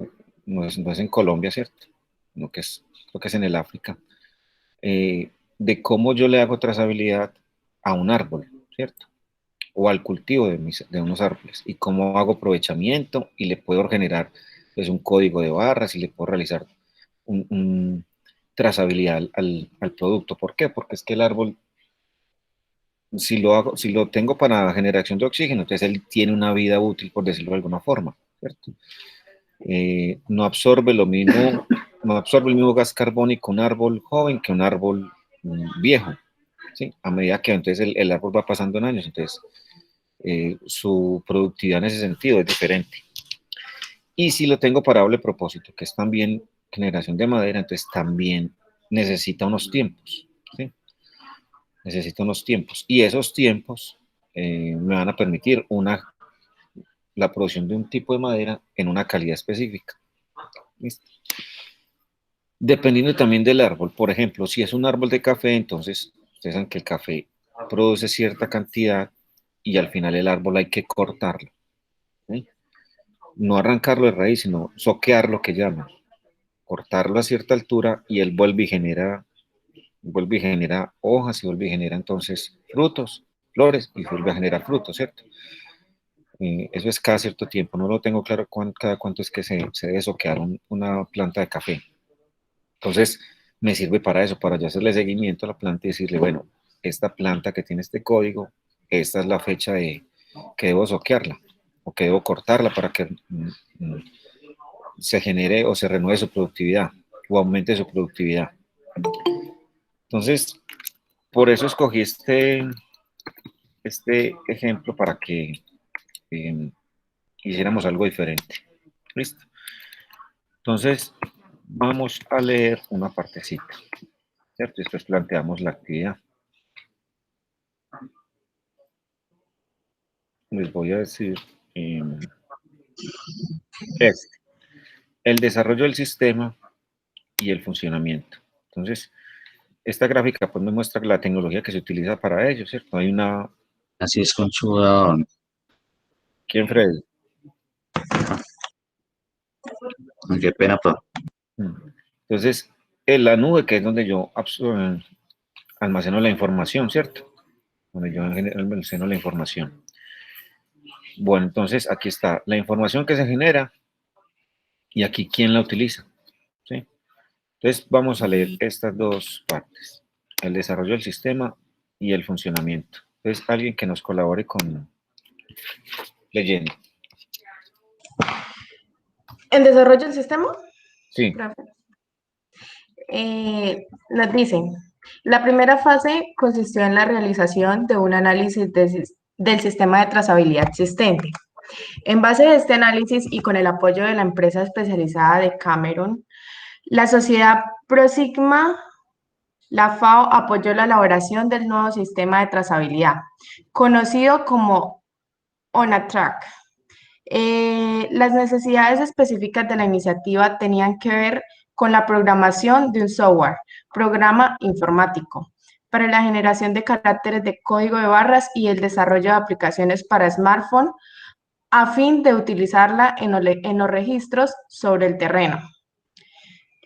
no es en Colombia, ¿cierto? Creo que es en el África, de cómo yo le hago trazabilidad a un árbol, ¿cierto? O al cultivo de unos árboles, y cómo hago aprovechamiento y le puedo generar pues, un código de barras y le puedo realizar un trazabilidad al producto. ¿Por qué? Porque es que el árbol, si lo tengo para generación de oxígeno, entonces él tiene una vida útil, por decirlo de alguna forma, ¿cierto? No absorbe no absorbe el mismo gas carbónico un árbol joven que un árbol viejo, ¿sí? A medida que entonces el árbol va pasando en años, entonces su productividad en ese sentido es diferente. Y si lo tengo para doble propósito, que es también generación de madera, entonces también necesita unos tiempos, ¿sí? Necesita unos tiempos. Y esos tiempos me van a permitir la producción de un tipo de madera en una calidad específica. ¿Listo? Dependiendo también del árbol. Por ejemplo, si es un árbol de café, entonces ustedes saben que el café produce cierta cantidad y al final el árbol hay que cortarlo, ¿sí? No arrancarlo de raíz, sino soquearlo, que llaman, cortarlo a cierta altura y él vuelve y genera hojas y vuelve y genera entonces frutos, flores y vuelve a generar frutos, ¿cierto? Eso es cada cierto tiempo, no lo tengo claro cada cuánto es que se debe soquear una planta de café. Entonces, me sirve para eso, para yo hacerle seguimiento a la planta y decirle, bueno, esta planta que tiene este código, esta es la fecha que debo soquearla o que debo cortarla para que se genere o se renueve su productividad o aumente su productividad. Entonces, por eso escogí este ejemplo para que hiciéramos algo diferente. ¿Listo? Entonces, vamos a leer una partecita, ¿cierto? Y después planteamos la actividad. Les voy a decir el desarrollo del sistema y el funcionamiento. Entonces, esta gráfica pues me muestra la tecnología que se utiliza para ello, ¿cierto? Hay Así es conchuda. ¿Quién, Freddy? Qué pena, pero Entonces, en la nube, que es donde yo almaceno la información, ¿cierto? Donde yo almaceno la información. Bueno, entonces aquí está la información que se genera y aquí quién la utiliza, ¿sí? Entonces, vamos a leer estas dos partes, el desarrollo del sistema y el funcionamiento. Entonces, alguien que nos colabore con leyendo. ¿En desarrollo del sistema? Sí. Profe. Nos dicen, la primera fase consistió en la realización de un análisis del sistema de trazabilidad existente. En base a este análisis y con el apoyo de la empresa especializada de Cameron, la sociedad Prosigma, la FAO, apoyó la elaboración del nuevo sistema de trazabilidad, conocido como ONATRACK. Las necesidades específicas de la iniciativa tenían que ver con la programación de un software, programa informático, para la generación de caracteres de código de barras y el desarrollo de aplicaciones para smartphone a fin de utilizarla en los registros sobre el terreno.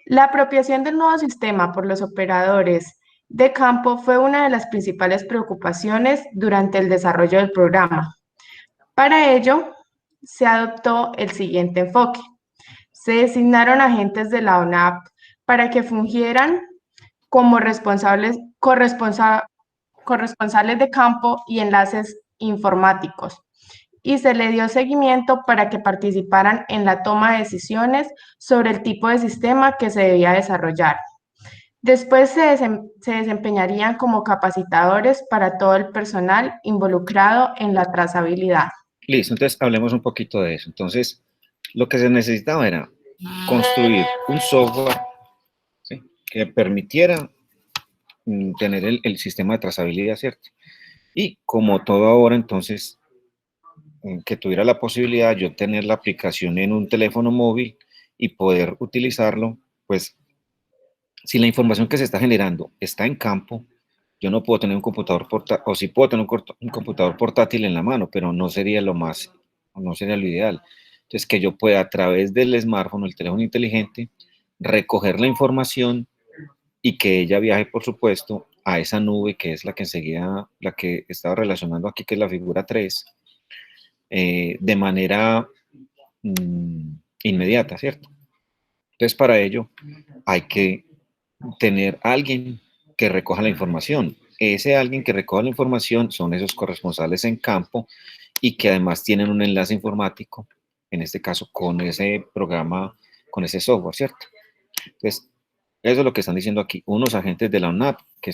La apropiación del nuevo sistema por los operadores de campo fue una de las principales preocupaciones durante el desarrollo del programa. Para ello, se adoptó el siguiente enfoque. Se designaron agentes de la ONAP para que fungieran como corresponsales de campo y enlaces informáticos, y se le dio seguimiento para que participaran en la toma de decisiones sobre el tipo de sistema que se debía desarrollar. Después se desempeñarían como capacitadores para todo el personal involucrado en la trazabilidad. Listo, entonces hablemos un poquito de eso. Entonces, lo que se necesitaba era construir un software, ¿sí?, que permitiera tener el sistema de trazabilidad, ¿cierto? Y como todo ahora, entonces, que tuviera la posibilidad de yo tener la aplicación en un teléfono móvil y poder utilizarlo, pues, si la información que se está generando está en campo, yo no puedo tener un computador portátil, o sí puedo tener un computador portátil en la mano, pero no sería lo más, no sería lo ideal. Entonces, que yo pueda a través del smartphone o el teléfono inteligente recoger la información y que ella viaje, por supuesto, a esa nube que es la que enseguida, la que estaba relacionando aquí, que es la figura 3, de manera inmediata, ¿cierto? Entonces, para ello hay que tener alguien que recoja la información. Ese alguien que recoja la información son esos corresponsales en campo y que además tienen un enlace informático, en este caso con ese programa, con ese software, ¿cierto? Entonces, eso es lo que están diciendo aquí, unos agentes de la UNAP que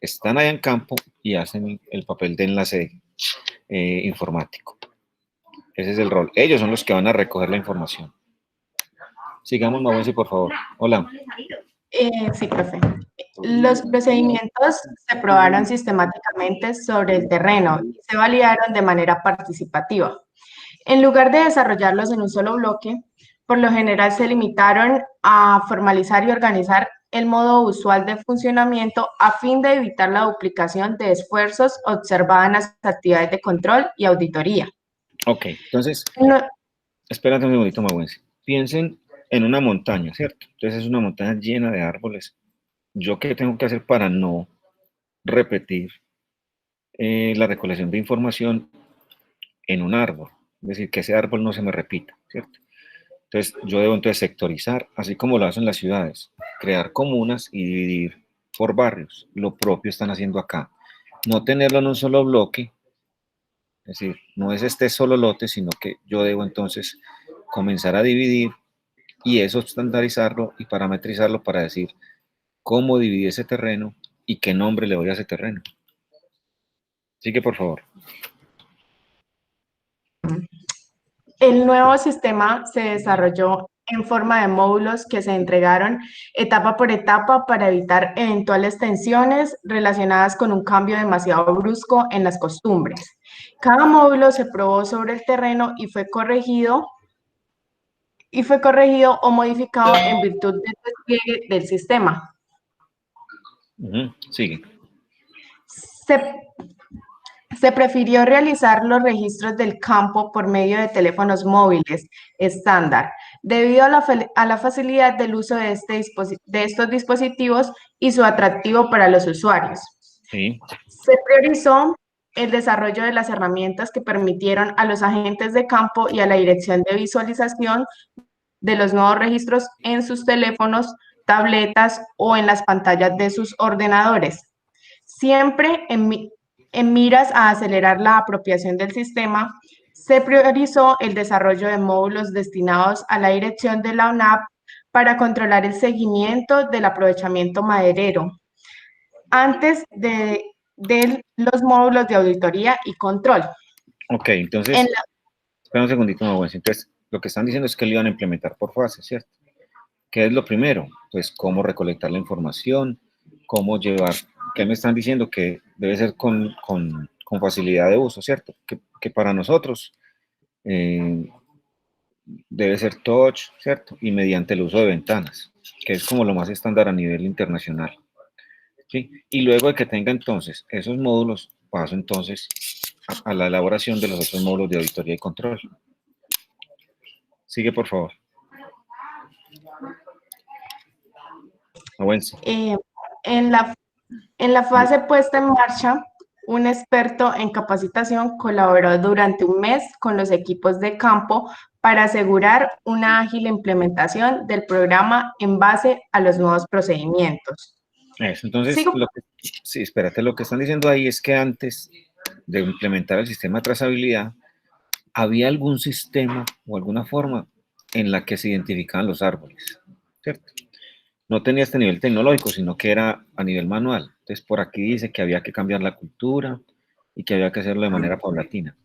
están allá en campo y hacen el papel de enlace informático. Ese es el rol. Ellos son los que van a recoger la información. Sigamos, Mauricio, por favor. Hola. Sí, profe. Los procedimientos se probaron sistemáticamente sobre el terreno y se validaron de manera participativa. En lugar de desarrollarlos en un solo bloque, por lo general se limitaron a formalizar y organizar el modo usual de funcionamiento a fin de evitar la duplicación de esfuerzos observada en las actividades de control y auditoría. Ok, entonces, espérate un segundito, Mauricio. Piensen en una montaña, ¿cierto? Entonces es una montaña llena de árboles. ¿Yo qué tengo que hacer para no repetir la recolección de información en un árbol? Es decir, que ese árbol no se me repita, ¿cierto? Entonces, yo debo entonces sectorizar, así como lo hacen las ciudades, crear comunas y dividir por barrios. Lo propio están haciendo acá. No tenerlo en un solo bloque, es decir, no es este solo lote, sino que yo debo entonces comenzar a dividir y eso estandarizarlo y parametrizarlo para decir cómo dividir ese terreno y qué nombre le doy a ese terreno. Así que, por favor. El nuevo sistema se desarrolló en forma de módulos que se entregaron etapa por etapa para evitar eventuales tensiones relacionadas con un cambio demasiado brusco en las costumbres. Cada módulo se probó sobre el terreno y fue corregido o modificado en virtud del despliegue del sistema. Sigue. Se prefirió realizar los registros del campo por medio de teléfonos móviles estándar, debido a la facilidad del uso de estos dispositivos y su atractivo para los usuarios. Sí. Se priorizó el desarrollo de las herramientas que permitieron a los agentes de campo y a la dirección de visualización de los nuevos registros en sus teléfonos, tabletas o en las pantallas de sus ordenadores, siempre en miras a acelerar la apropiación del sistema. Se priorizó el desarrollo de módulos destinados a la dirección de la ONAP para controlar el seguimiento del aprovechamiento maderero, antes de los módulos de auditoría y control. Ok, entonces, espera un segundito, Mauricio. Entonces, lo que están diciendo es que lo iban a implementar por fases, ¿cierto? ¿Qué es lo primero? Pues cómo recolectar la información, cómo llevar, ¿qué me están diciendo? Que debe ser con facilidad de uso, ¿cierto? Que para nosotros debe ser touch, ¿cierto? Y mediante el uso de ventanas, que es como lo más estándar a nivel internacional, ¿sí? Y luego de que tenga entonces esos módulos, paso entonces a la elaboración de los otros módulos de auditoría y control. Sigue, por favor. En la fase puesta en marcha, un experto en capacitación colaboró durante un mes con los equipos de campo para asegurar una ágil implementación del programa en base a los nuevos procedimientos. Eso, entonces, ¿Sigo? sí, espérate, lo que están diciendo ahí es que antes de implementar el sistema de trazabilidad, había algún sistema o alguna forma en la que se identificaban los árboles, ¿cierto? No tenía este nivel tecnológico, sino que era a nivel manual. Entonces, por aquí dice que había que cambiar la cultura y que había que hacerlo de manera paulatina.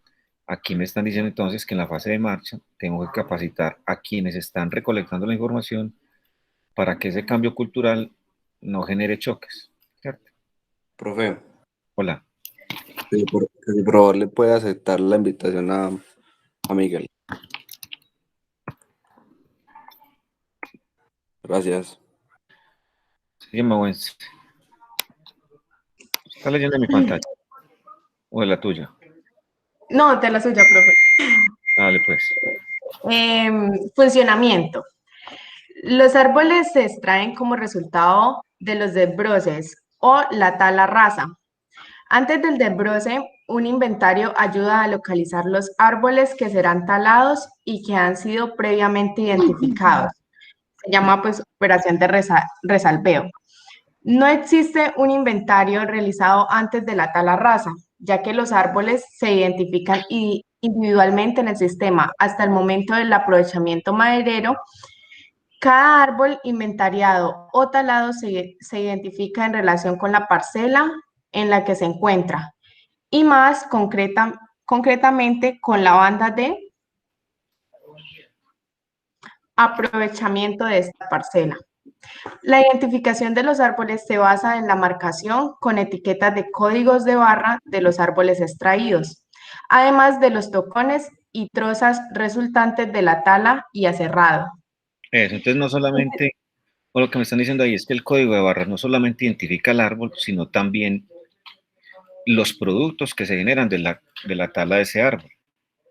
Aquí me están diciendo entonces que en la fase de marcha tengo que capacitar a quienes están recolectando la información para que ese cambio cultural no genere choques, ¿cierto? Profe, Hola. que si por favor le puede aceptar la invitación a Miguel. Gracias. Sí, Mauricio. ¿Está leyendo mi pantalla? ¿O de la tuya? No, de la suya, profe. Dale, pues. Funcionamiento. Los árboles se extraen como resultado de los desbroces o la tala rasa. Antes del desbroce, un inventario ayuda a localizar los árboles que serán talados y que han sido previamente identificados. Se llama pues operación de resalveo. No existe un inventario realizado antes de la tala rasa, ya que los árboles se identifican individualmente en el sistema hasta el momento del aprovechamiento maderero. Cada árbol inventariado o talado se identifica en relación con la parcela en la que se encuentra y más concretamente con la banda de aprovechamiento de esta parcela. La identificación de los árboles se basa en la marcación con etiquetas de códigos de barra de los árboles extraídos, además de los tocones y trozas resultantes de la tala y aserrado. Eso, entonces no solamente, o lo que me están diciendo ahí es que el código de barras no solamente identifica el árbol, sino también los productos que se generan de la tala de ese árbol,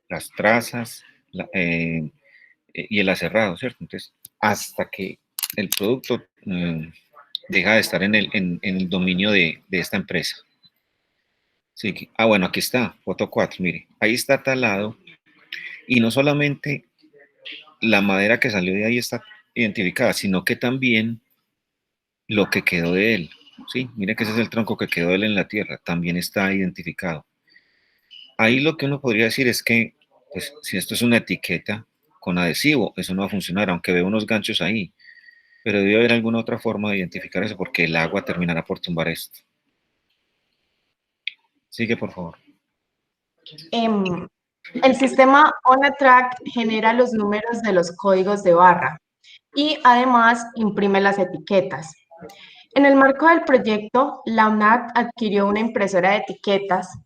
las trazas y el aserrado, ¿cierto? Entonces, hasta que el producto deja de estar en el dominio de esta empresa. Sí, bueno, aquí está, foto 4, mire, ahí está talado, y no solamente la madera que salió de ahí está identificada, sino que también lo que quedó de él, ¿sí? Mire que ese es el tronco que quedó de él en la tierra, también está identificado. Ahí lo que uno podría decir es que, pues, si esto es una etiqueta con adhesivo, eso no va a funcionar, aunque veo unos ganchos ahí, pero debe haber alguna otra forma de identificar eso, porque el agua terminará por tumbar esto. Sigue, por favor. El sistema OnaTrack genera los números de los códigos de barra y además imprime las etiquetas. En el marco del proyecto, la ONAC adquirió una impresora de etiquetas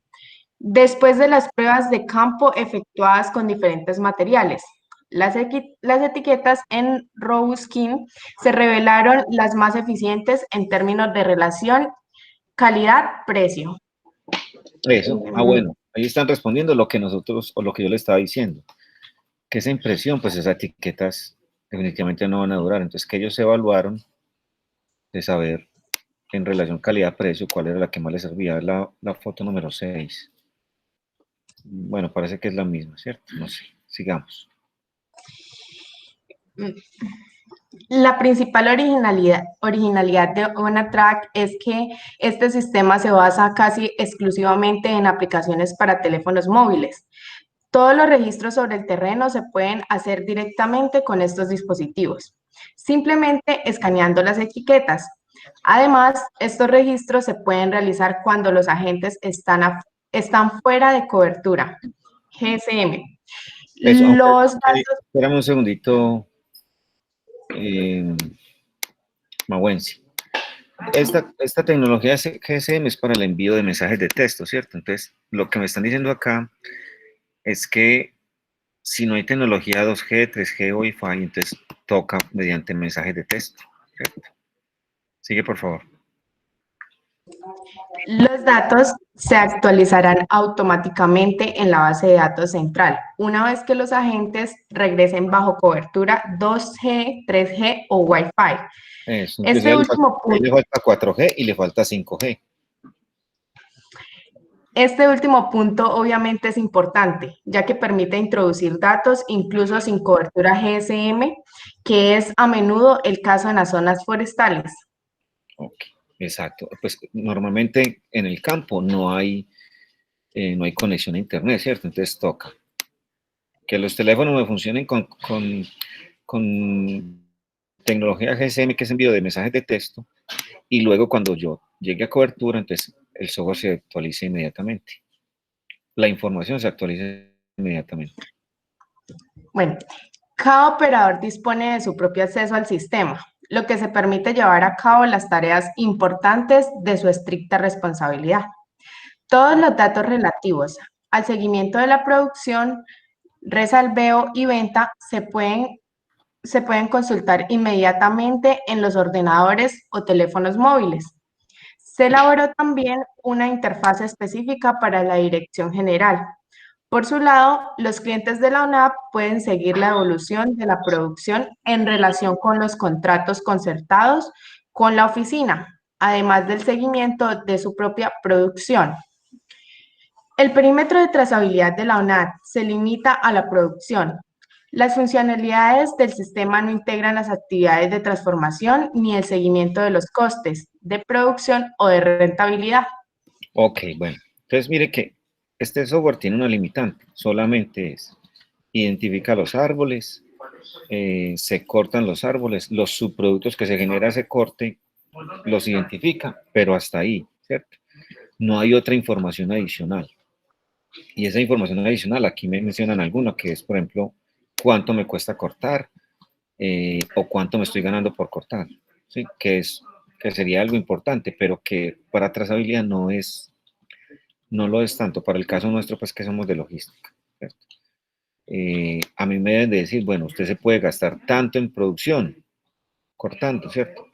después de las pruebas de campo efectuadas con diferentes materiales. Las etiquetas en RoboSkin se revelaron las más eficientes en términos de relación calidad-precio. Eso, bueno, ahí están respondiendo lo que nosotros, o lo que yo le estaba diciendo, que esa impresión, pues esas etiquetas definitivamente no van a durar, entonces que ellos evaluaron de saber en relación calidad-precio cuál era la que más les servía, la foto número 6. Bueno, parece que es la misma, ¿cierto? No sé, sigamos. La principal originalidad de OnaTrack es que este sistema se basa casi exclusivamente en aplicaciones para teléfonos móviles. Todos los registros sobre el terreno se pueden hacer directamente con estos dispositivos, simplemente escaneando las etiquetas. Además, estos registros se pueden realizar cuando los agentes están fuera de cobertura, GSM. Eso, Los datos... Espérame un segundito, Mawensi. Esta tecnología GSM es para el envío de mensajes de texto, ¿cierto? Entonces, lo que me están diciendo acá es que si no hay tecnología 2G, 3G o Wi-Fi, entonces toca mediante mensajes de texto, ¿cierto? Sigue, por favor. Los datos se actualizarán automáticamente en la base de datos central, una vez que los agentes regresen bajo cobertura 2G, 3G o Wi-Fi. Eso, Este último punto... le falta 4G y le falta 5G. Este último punto obviamente es importante, ya que permite introducir datos incluso sin cobertura GSM, que es a menudo el caso en las zonas forestales. Ok, exacto. Pues normalmente en el campo no hay conexión a internet, ¿cierto? Entonces toca que los teléfonos me funcionen con tecnología GSM, que es envío de mensajes de texto, y luego cuando yo llegue a cobertura, entonces el software se actualiza inmediatamente. La información se actualiza inmediatamente. Bueno, cada operador dispone de su propio acceso al sistema, lo que se permite llevar a cabo las tareas importantes de su estricta responsabilidad. Todos los datos relativos al seguimiento de la producción, resalveo y venta se pueden consultar inmediatamente en los ordenadores o teléfonos móviles. Se elaboró también una interfaz específica para la dirección general. Por su lado, los clientes de la ONAP pueden seguir la evolución de la producción en relación con los contratos concertados con la oficina, además del seguimiento de su propia producción. El perímetro de trazabilidad de la ONAP se limita a la producción. Las funcionalidades del sistema no integran las actividades de transformación ni el seguimiento de los costes de producción o de rentabilidad. Ok, bueno. Entonces mire que este software tiene una limitante. Solamente identifica los árboles, se cortan los árboles, los subproductos que se genera ese corte, los identifica, pero hasta ahí, ¿cierto? No hay otra información adicional. Y esa información adicional, aquí me mencionan alguna, que es, por ejemplo, cuánto me cuesta cortar o cuánto me estoy ganando por cortar, ¿sí? Que sería algo importante, pero que para trazabilidad no lo es tanto. Para el caso nuestro, pues que somos de logística, ¿cierto? A mí me deben de decir, bueno, usted se puede gastar tanto en producción, cortando, ¿cierto?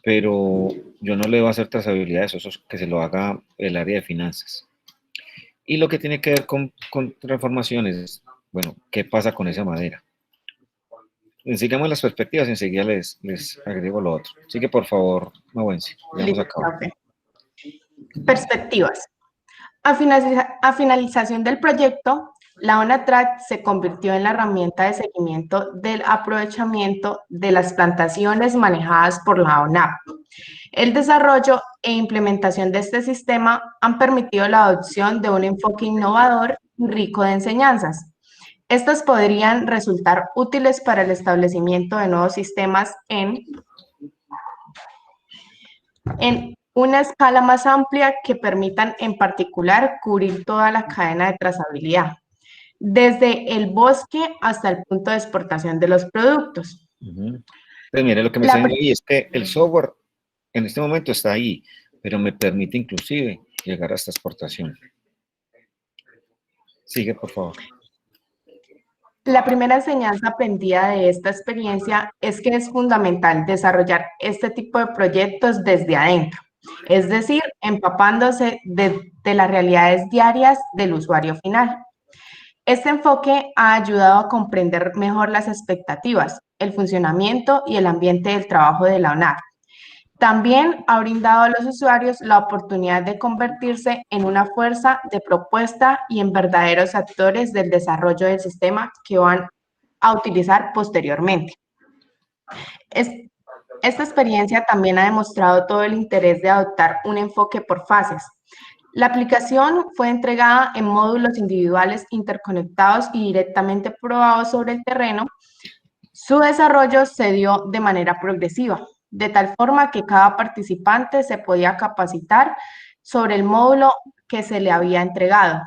Pero yo no le voy a hacer trazabilidad de eso que se lo haga el área de finanzas. Y lo que tiene que ver con transformaciones, bueno, ¿qué pasa con esa madera? Sigamos las perspectivas, enseguida les agrego lo otro. Así que, por favor, Mawensi, ya hemos acabado. Perspectivas. A finalización del proyecto, la OnaTrack se convirtió en la herramienta de seguimiento del aprovechamiento de las plantaciones manejadas por la ONAP. El desarrollo e implementación de este sistema han permitido la adopción de un enfoque innovador y rico de enseñanzas. Estas podrían resultar útiles para el establecimiento de nuevos sistemas en una escala más amplia que permitan en particular cubrir toda la cadena de trazabilidad, desde el bosque hasta el punto de exportación de los productos. Pues mire, lo que me está diciendo ahí es que el software en este momento está ahí, pero me permite inclusive llegar hasta exportación. Sigue, por favor. La primera enseñanza aprendida de esta experiencia es que es fundamental desarrollar este tipo de proyectos desde adentro. es decir, empapándose de las realidades diarias del usuario final. Este enfoque ha ayudado a comprender mejor las expectativas, el funcionamiento y el ambiente del trabajo de la ONAC. También ha brindado a los usuarios la oportunidad de convertirse en una fuerza de propuesta y en verdaderos actores del desarrollo del sistema que van a utilizar posteriormente. Esta experiencia también ha demostrado todo el interés de adoptar un enfoque por fases. La aplicación fue entregada en módulos individuales interconectados y directamente probados sobre el terreno. Su desarrollo se dio de manera progresiva, de tal forma que cada participante se podía capacitar sobre el módulo que se le había entregado.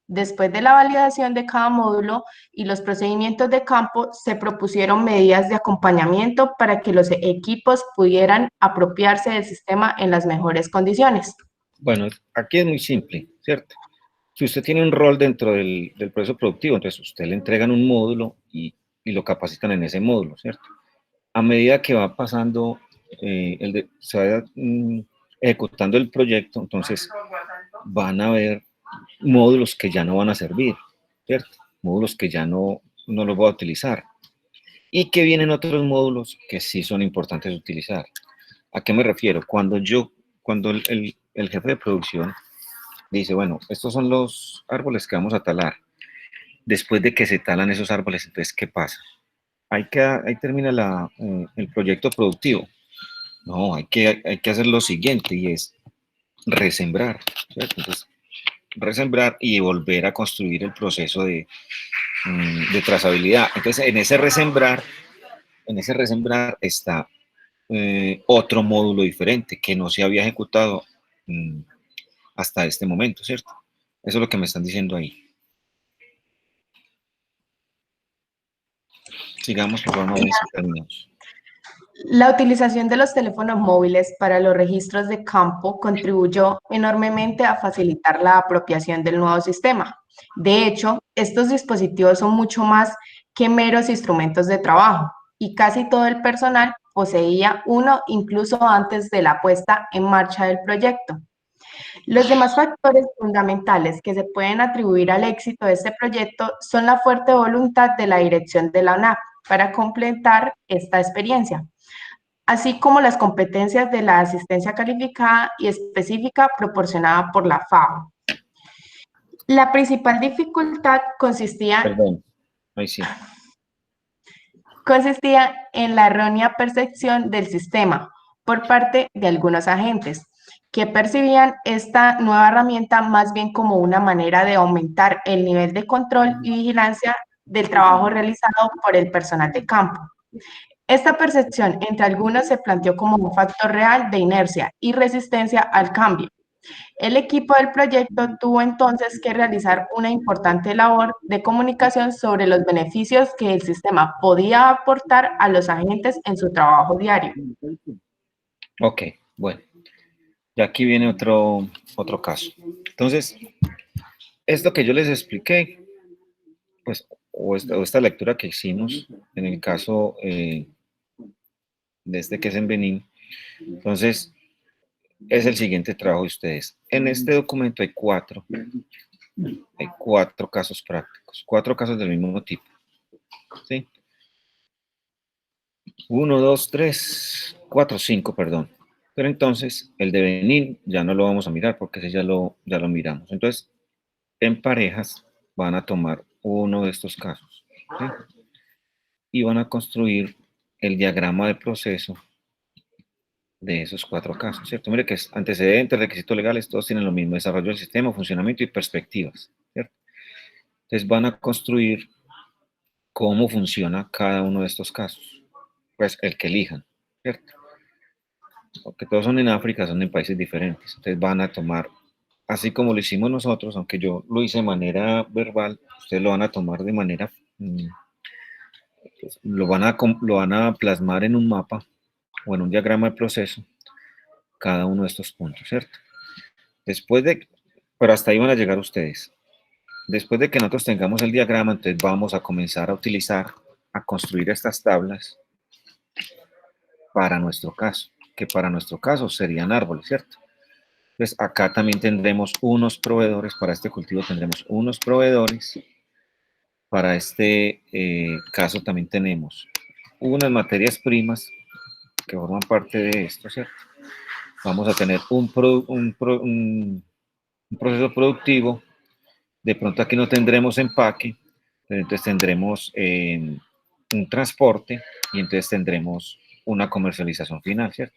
Después de la validación de cada módulo y los procedimientos de campo, se propusieron medidas de acompañamiento para que los equipos pudieran apropiarse del sistema en las mejores condiciones. Bueno, aquí es muy simple, ¿cierto? Si usted tiene un rol dentro del proceso productivo, entonces usted le entregan un módulo y lo capacitan en ese módulo, ¿cierto? A medida que va pasando, se va ejecutando el proyecto, entonces van a haber módulos que ya no van a servir, ¿cierto? Módulos que ya no los voy a utilizar. Y que vienen otros módulos que sí son importantes de utilizar. ¿A qué me refiero? Cuando el jefe de producción dice, bueno, estos son los árboles que vamos a talar. Después de que se talan esos árboles, entonces, ¿qué pasa? Ahí termina el proyecto productivo. No, hay que hacer lo siguiente y es resembrar, ¿cierto? Entonces, resembrar y volver a construir el proceso de trazabilidad. Entonces, en ese resembrar está otro módulo diferente que no se había ejecutado hasta este momento, ¿cierto? Eso es lo que me están diciendo ahí. Sigamos, por favor, terminamos. La utilización de los teléfonos móviles para los registros de campo contribuyó enormemente a facilitar la apropiación del nuevo sistema. De hecho, estos dispositivos son mucho más que meros instrumentos de trabajo y casi todo el personal poseía uno incluso antes de la puesta en marcha del proyecto. Los demás factores fundamentales que se pueden atribuir al éxito de este proyecto son la fuerte voluntad de la dirección de la ONAC para completar esta experiencia, así como las competencias de la asistencia calificada y específica proporcionada por la FAO. La principal dificultad consistía en la errónea percepción del sistema por parte de algunos agentes, que percibían esta nueva herramienta más bien como una manera de aumentar el nivel de control y vigilancia del trabajo realizado por el personal de campo. Esta percepción entre algunos se planteó como un factor real de inercia y resistencia al cambio. El equipo del proyecto tuvo entonces que realizar una importante labor de comunicación sobre los beneficios que el sistema podía aportar a los agentes en su trabajo diario. Ok, bueno. Y aquí viene otro caso. Entonces, esto que yo les expliqué, pues, o esta lectura que hicimos en el caso de este que es en Benín, entonces, es el siguiente trabajo de ustedes. En este documento hay cuatro casos prácticos, 4 casos del mismo tipo. ¿Sí? 1, 2, 3, 4, 5, perdón. Pero entonces, el de Benín ya no lo vamos a mirar porque ese ya lo miramos. Entonces, en parejas van a tomar uno de estos casos, ¿sí? Y van a construir el diagrama de proceso de esos 4 casos, ¿cierto? Mire que es antecedentes, requisitos legales, todos tienen lo mismo: desarrollo del sistema, funcionamiento y perspectivas, ¿cierto? Entonces van a construir cómo funciona cada uno de estos casos, pues el que elijan, ¿cierto? Porque todos son en África, son en países diferentes. Entonces van a tomar, así como lo hicimos nosotros, aunque yo lo hice de manera verbal, ustedes lo van a tomar de manera, lo van a plasmar en un mapa o en un diagrama de proceso, cada uno de estos puntos, ¿cierto? Pero hasta ahí van a llegar ustedes. Después de que nosotros tengamos el diagrama, entonces vamos a comenzar a construir estas tablas para nuestro caso. que para nuestro caso serían árboles, ¿cierto? Entonces, acá también tendremos unos proveedores, para este cultivo tendremos unos proveedores, para este caso también tenemos unas materias primas que forman parte de esto, ¿cierto? Vamos a tener un proceso productivo, de pronto aquí no tendremos empaque, pero entonces tendremos un transporte y entonces tendremos una comercialización final, ¿cierto?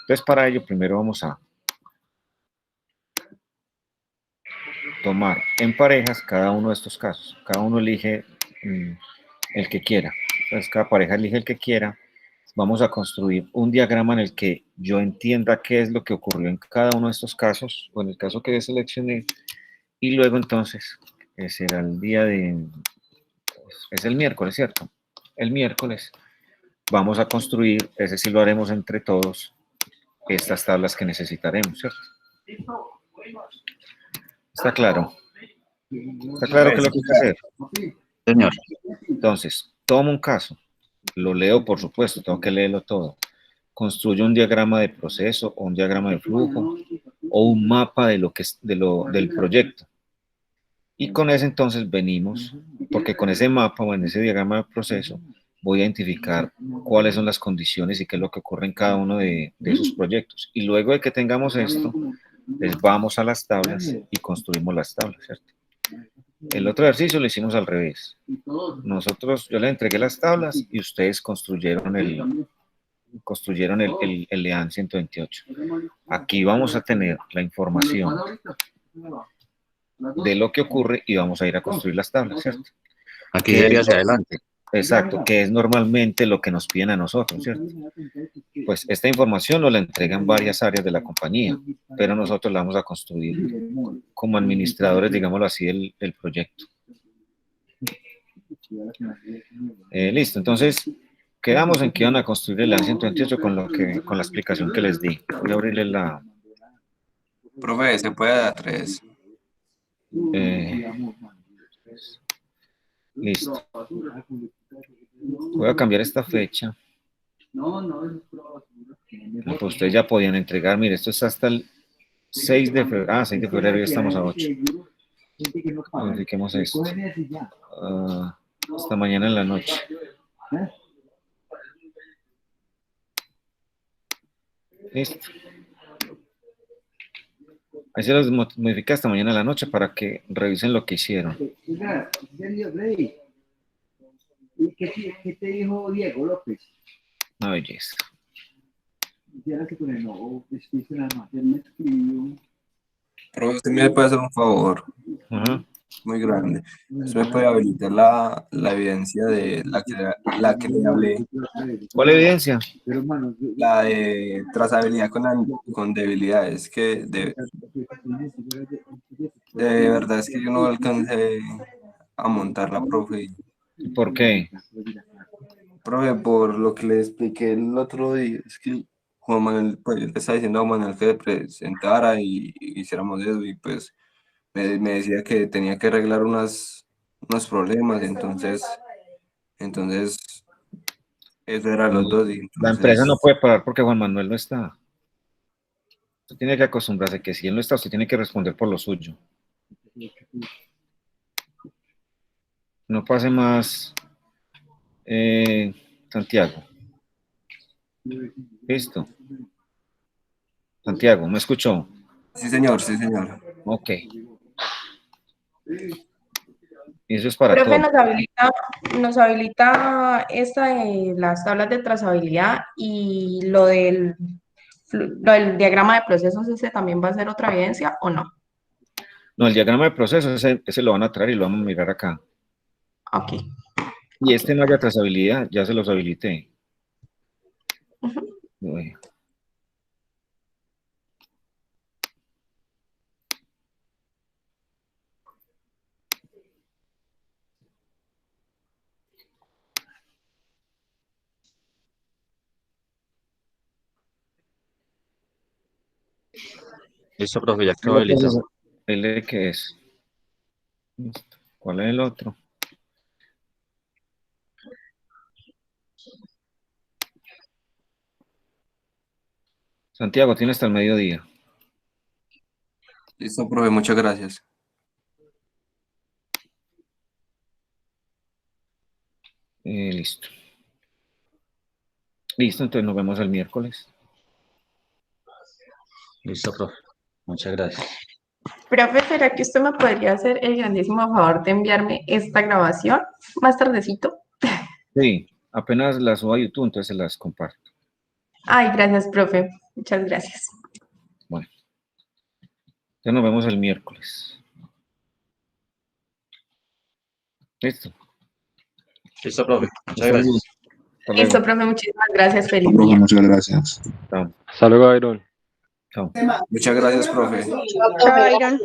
Entonces para ello primero vamos a tomar en parejas cada uno de estos casos, cada uno elige el que quiera, entonces cada pareja elige el que quiera, vamos a construir un diagrama en el que yo entienda qué es lo que ocurrió en cada uno de estos casos, o en el caso que seleccioné, y luego entonces, será el día de, es el miércoles, ¿cierto? El miércoles vamos a construir, ese sí lo haremos entre todos, estas tablas que necesitaremos, ¿cierto? ¿Está claro? ¿Está claro qué es lo que hay que hacer? Señor. Entonces, tomo un caso, lo leo, por supuesto, tengo que leerlo todo. Construyo un diagrama de proceso o un diagrama de flujo o un mapa de lo que es del proyecto. Y con ese entonces venimos, porque con ese mapa o en ese diagrama de proceso voy a identificar cuáles son las condiciones y qué es lo que ocurre en cada uno de sus proyectos. Y luego de que tengamos esto, les vamos a las tablas y construimos las tablas, ¿cierto? El otro ejercicio lo hicimos al revés. Yo les entregué las tablas y ustedes construyeron el LEAN 128. Aquí vamos a tener la información de lo que ocurre y vamos a ir a construir las tablas, ¿cierto? Aquí sería hacia adelante. Exacto, que es normalmente lo que nos piden a nosotros, ¿cierto? Pues esta información nos la entregan varias áreas de la compañía, pero nosotros la vamos a construir como administradores, digámoslo así, del proyecto. Listo, entonces quedamos en que iban a construir el A128 con la explicación que les di. Voy a abrirle la... Profe, se puede dar 3. Listo. Voy a cambiar esta fecha. Pues ustedes ya podían entregar, mire, esto es hasta el 6 de febrero. Ah, 6 de febrero, ya estamos a 8. Verifiquemos esto. Hasta mañana en la noche. Listo. Ahí se los modifica hasta mañana en la noche para que revisen lo que hicieron. ¿Qué te dijo Diego López? Una belleza. Profe, usted me puede hacer un favor muy grande. Usted me puede habilitar la evidencia de la que le hablé. ¿Cuál evidencia? La de trazabilidad con debilidades, que de verdad es que yo no alcancé a montarla, profe. ¿Por qué? Profe, por lo que le expliqué el otro día, es que Juan Manuel, pues yo le estaba diciendo a Juan Manuel que se presentara y hiciéramos eso, y pues me decía que tenía que arreglar unos problemas, entonces eso era los dos. Y La empresa no puede parar porque Juan Manuel no está. Usted tiene que acostumbrarse que si él no está, usted tiene que responder por lo suyo. No pase más, Santiago. Listo. Santiago, ¿me escuchó? Sí, señor, sí, señor. Ok. Y eso es para Profe, todos. nos habilita esta de las tablas de trazabilidad y lo del diagrama de procesos, ¿ese también va a ser otra evidencia o no? No, el diagrama de procesos, ese lo van a traer y lo vamos a mirar acá. Ok. Y este no haya trazabilidad, ya se los habilité. Bueno. Listo, profe, ya quedó habilitado. ¿El qué es? Listo. ¿Cuál es el otro? Santiago, tiene hasta el mediodía. Listo, profe, muchas gracias. Listo. Listo, entonces nos vemos el miércoles. Listo, profe. Muchas gracias. Profe, ¿será que usted me podría hacer el grandísimo favor de enviarme esta grabación más tardecito? Sí, apenas las subo a YouTube, entonces se las comparto. Ay, gracias, profe. Muchas gracias. Bueno, entonces nos vemos el miércoles. ¿Listo? Listo, profe. Muchas gracias. Hasta luego. Listo, profe, muchísimas gracias. Feliz Profe, día. muchas gracias. Chao. Hasta luego, Iron. Chao. Muchas gracias, profe. Chao, Iron.